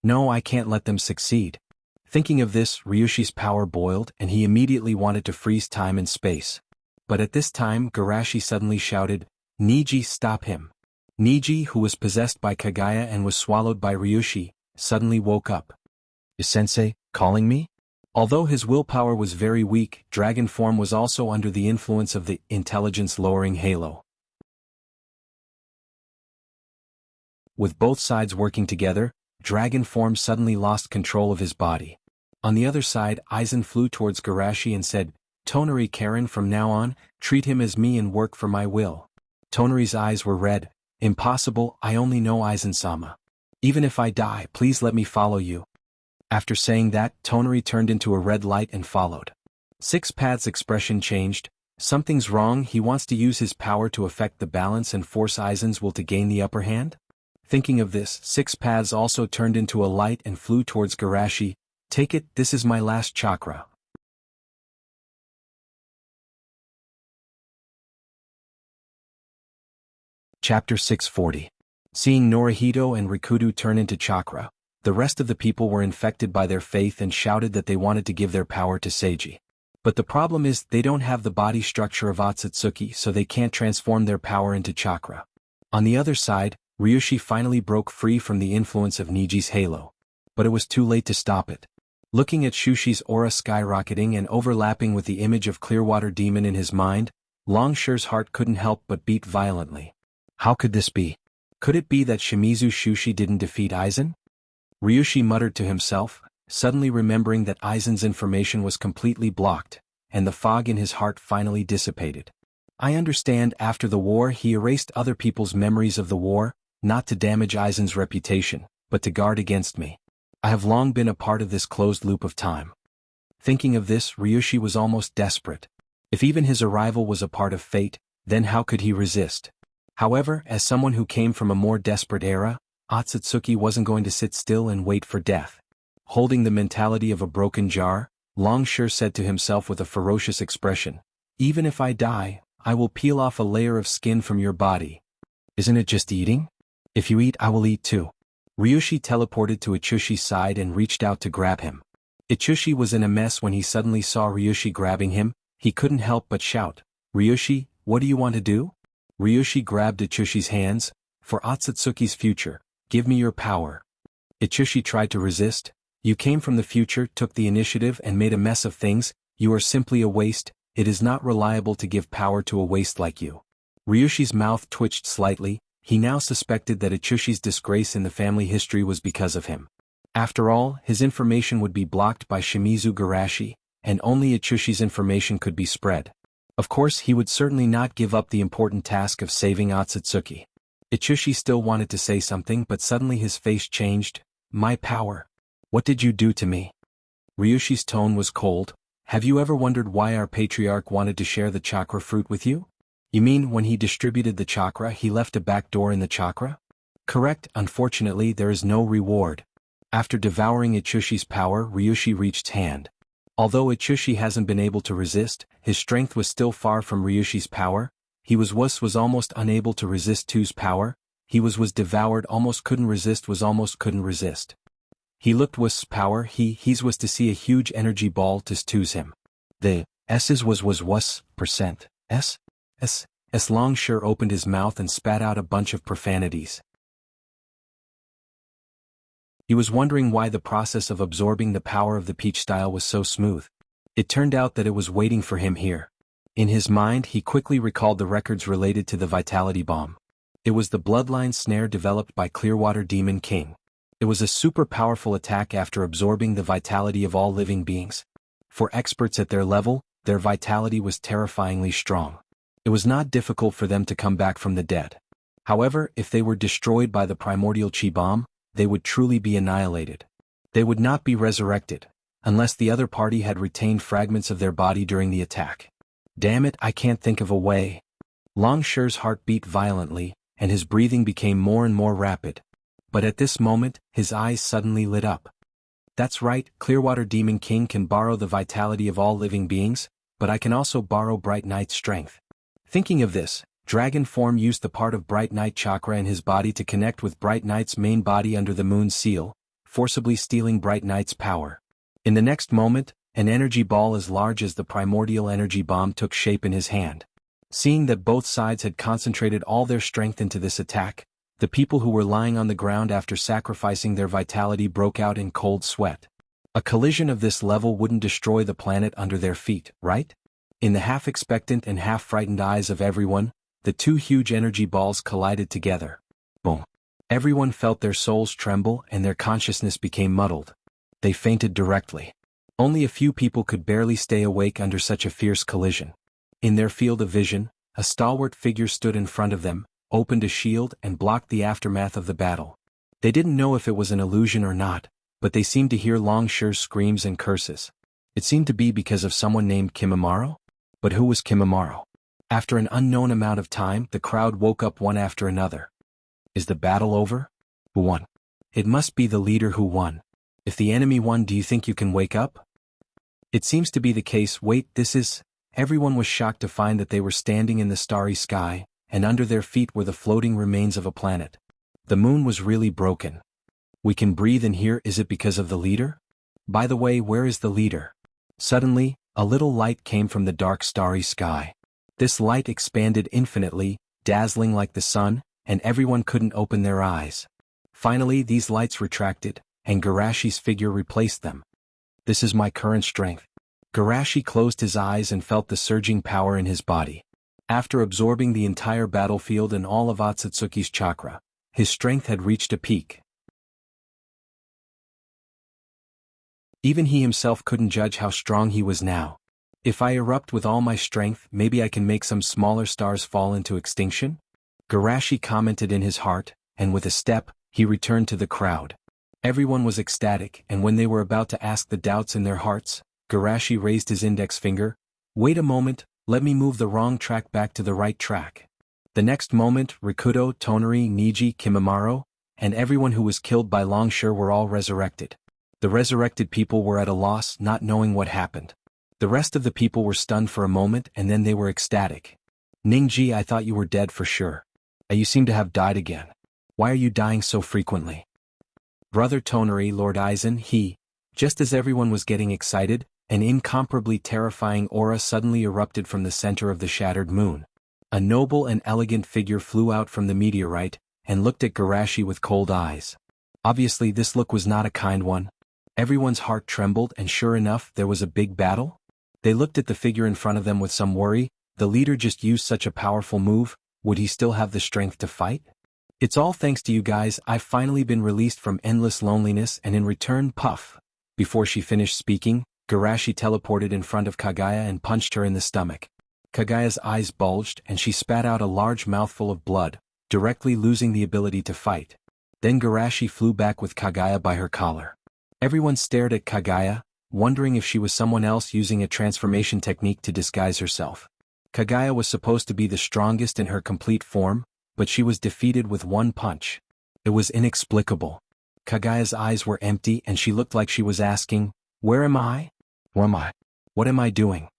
S1: No, I can't let them succeed. Thinking of this, Ryushi's power boiled and he immediately wanted to freeze time and space. But at this time, Garashi suddenly shouted, Niji, stop him. Niji, who was possessed by Kagaya and was swallowed by Ryushi, suddenly woke up. Is Sensei calling me? Although his willpower was very weak, dragon form was also under the influence of the intelligence-lowering halo. With both sides working together, dragon form suddenly lost control of his body. On the other side, Aizen flew towards Garashi and said, Tonari Karen, from now on, treat him as me and work for my will. Tonari's eyes were red. Impossible, I only know Aizen-sama. Even if I die, please let me follow you. After saying that, Tonari turned into a red light and followed. Six Path's expression changed. Something's wrong, he wants to use his power to affect the balance and force Aizen's will to gain the upper hand? Thinking of this, Six Paths also turned into a light and flew towards Garashi. Take it, this is my last chakra. Chapter 640. Seeing Norihito and Rikudo turn into chakra, the rest of the people were infected by their faith and shouted that they wanted to give their power to Seiji. But the problem is, they don't have the body structure of Otsutsuki, so they can't transform their power into chakra. On the other side, Ryushi finally broke free from the influence of Niji's halo. But it was too late to stop it. Looking at Shushi's aura skyrocketing and overlapping with the image of Clearwater Demon in his mind, Longshire's heart couldn't help but beat violently. How could this be? Could it be that Shimizu Shushi didn't defeat Aizen? Ryushi muttered to himself, suddenly remembering that Aizen's information was completely blocked, and the fog in his heart finally dissipated. I understand, after the war he erased other people's memories of the war, not to damage Aizen's reputation, but to guard against me. I have long been a part of this closed loop of time. Thinking of this, Ryushi was almost desperate. If even his arrival was a part of fate, then how could he resist? However, as someone who came from a more desperate era, Otsutsuki wasn't going to sit still and wait for death. Holding the mentality of a broken jar, Longshire said to himself with a ferocious expression, even if I die, I will peel off a layer of skin from your body. Isn't it just eating? If you eat, I will eat too. Ryushi teleported to Ichushi's side and reached out to grab him. Ichushi was in a mess when he suddenly saw Ryushi grabbing him. He couldn't help but shout, Ryushi, what do you want to do? Ryushi grabbed Ichushi's hands. For Otsutsuki's future, give me your power. Ichushi tried to resist. You came from the future, took the initiative and made a mess of things. You are simply a waste. It is not reliable to give power to a waste like you. Ryushi's mouth twitched slightly. He now suspected that Ichushi's disgrace in the family history was because of him. After all, his information would be blocked by Shimizu Garashi, and only Ichushi's information could be spread. Of course, he would certainly not give up the important task of saving Otsutsuki. Ichushi still wanted to say something, but suddenly his face changed. My power. What did you do to me? Ryushi's tone was cold. Have you ever wondered why our patriarch wanted to share the chakra fruit with you? You mean when he distributed the chakra he left a back door in the chakra? Correct, unfortunately there is no reward. After devouring Ichushi's power, Ryushi reached hand. Although Ichushi hasn't been able to resist, his strength was still far from Ryushi's power. He was almost unable to resist Two's power. He was devoured, almost couldn't resist, was almost couldn't resist. He looked was power, he's was to see a huge energy ball to Two's him. The S's was percent. S. Longshire opened his mouth and spat out a bunch of profanities. He was wondering why the process of absorbing the power of the peach style was so smooth. It turned out that it was waiting for him here. In his mind he quickly recalled the records related to the Vitality Bomb. It was the bloodline snare developed by Clearwater Demon King. It was a super powerful attack after absorbing the vitality of all living beings. For experts at their level, their vitality was terrifyingly strong. It was not difficult for them to come back from the dead. However, if they were destroyed by the primordial chi bomb, they would truly be annihilated. They would not be resurrected, unless the other party had retained fragments of their body during the attack. Damn it, I can't think of a way. Long Shi's heart beat violently, and his breathing became more and more rapid. But at this moment, his eyes suddenly lit up. That's right, Clearwater Demon King can borrow the vitality of all living beings, but I can also borrow Bright Knight's strength. Thinking of this, Dragon Form used the part of Bright Knight chakra in his body to connect with Bright Knight's main body under the moon's seal, forcibly stealing Bright Knight's power. In the next moment, an energy ball as large as the primordial energy bomb took shape in his hand. Seeing that both sides had concentrated all their strength into this attack, the people who were lying on the ground after sacrificing their vitality broke out in cold sweat. A collision of this level wouldn't destroy the planet under their feet, right? In the half-expectant and half-frightened eyes of everyone, the two huge energy balls collided together. Boom. Everyone felt their souls tremble and their consciousness became muddled. They fainted directly. Only a few people could barely stay awake under such a fierce collision. In their field of vision, a stalwart figure stood in front of them, opened a shield and blocked the aftermath of the battle. They didn't know if it was an illusion or not, but they seemed to hear Long Shi's screams and curses. It seemed to be because of someone named Kimimaro? But who was Kimimaro? After an unknown amount of time, the crowd woke up one after another. Is the battle over? Who won? It must be the leader who won. If the enemy won, do you think you can wake up? It seems to be the case. Wait, this is... Everyone was shocked to find that they were standing in the starry sky, and under their feet were the floating remains of a planet. The moon was really broken. We can breathe in here. Is it because of the leader? By the way, where is the leader? Suddenly, a little light came from the dark starry sky. This light expanded infinitely, dazzling like the sun, and everyone couldn't open their eyes. Finally, these lights retracted, and Garashi's figure replaced them. This is my current strength. Garashi closed his eyes and felt the surging power in his body. After absorbing the entire battlefield and all of Otsutsuki's chakra, his strength had reached a peak. Even he himself couldn't judge how strong he was now. If I erupt with all my strength, maybe I can make some smaller stars fall into extinction? Garashi commented in his heart, and with a step, he returned to the crowd. Everyone was ecstatic, and when they were about to ask the doubts in their hearts, Garashi raised his index finger. Wait a moment, let me move the wrong track back to the right track. The next moment, Rikudo, Tonari, Niji, Kimimaro, and everyone who was killed by Long Shi were all resurrected. The resurrected people were at a loss, not knowing what happened. The rest of the people were stunned for a moment and then they were ecstatic. Ningji, I thought you were dead for sure. You seem to have died again. Why are you dying so frequently? Brother Tonari, Lord Aizen, just as everyone was getting excited, an incomparably terrifying aura suddenly erupted from the center of the shattered moon. A noble and elegant figure flew out from the meteorite, and looked at Garashi with cold eyes. Obviously this look was not a kind one. Everyone's heart trembled and sure enough there was a big battle. They looked at the figure in front of them with some worry. The leader just used such a powerful move, would he still have the strength to fight? It's all thanks to you guys, I've finally been released from endless loneliness and in return puff. Before she finished speaking, Garashi teleported in front of Kagaya and punched her in the stomach. Kagaya's eyes bulged and she spat out a large mouthful of blood, directly losing the ability to fight. Then Garashi flew back with Kagaya by her collar. Everyone stared at Kagaya, wondering if she was someone else using a transformation technique to disguise herself. Kagaya was supposed to be the strongest in her complete form, but she was defeated with one punch. It was inexplicable. Kagaya's eyes were empty and she looked like she was asking, "Where am I? Who am I? What am I doing?"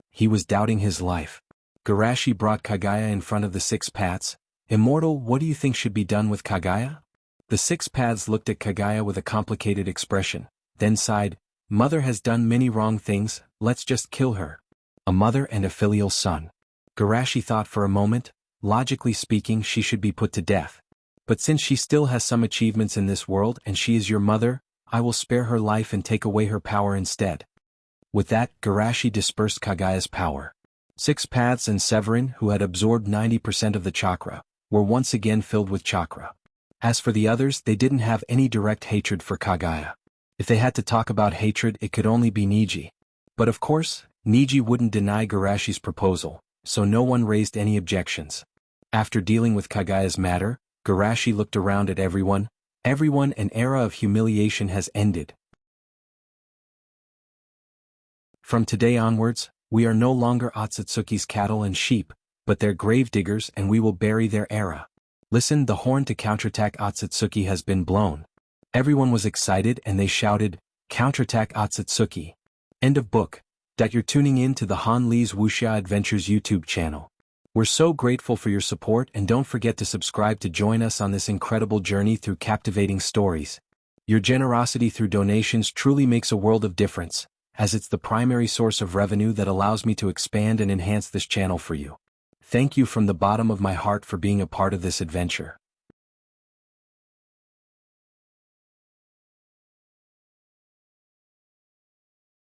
S1: He was doubting his life. Garashi brought Kagaya in front of the six paths. Immortal, what do you think should be done with Kagaya? The six paths looked at Kagaya with a complicated expression, then sighed, Mother has done many wrong things, let's just kill her. A mother and a filial son. Garashi thought for a moment, logically speaking she should be put to death. But since she still has some achievements in this world and she is your mother, I will spare her life and take away her power instead. With that, Garashi dispersed Kagaya's power. Six paths and Severin, who had absorbed 90% of the chakra, were once again filled with chakra. As for the others, they didn't have any direct hatred for Kagaya. If they had to talk about hatred, it could only be Niji. But of course, Niji wouldn't deny Garashi's proposal, so no one raised any objections. After dealing with Kagaya's matter, Garashi looked around at everyone. Everyone, an era of humiliation has ended. From today onwards, we are no longer Otsutsuki's cattle and sheep, but their grave diggers, and we will bury their era. Listen, the horn to counterattack Otsutsuki has been blown. Everyone was excited and they shouted, "Counterattack Otsutsuki." End of book. You're tuning in to the Han Lee's Wuxia Adventures YouTube channel. We're so grateful for your support, and don't forget to subscribe to join us on this incredible journey through captivating stories. Your generosity through donations truly makes a world of difference, as it's the primary source of revenue that allows me to expand and enhance this channel for you. Thank you from the bottom of my heart for being a part of this adventure.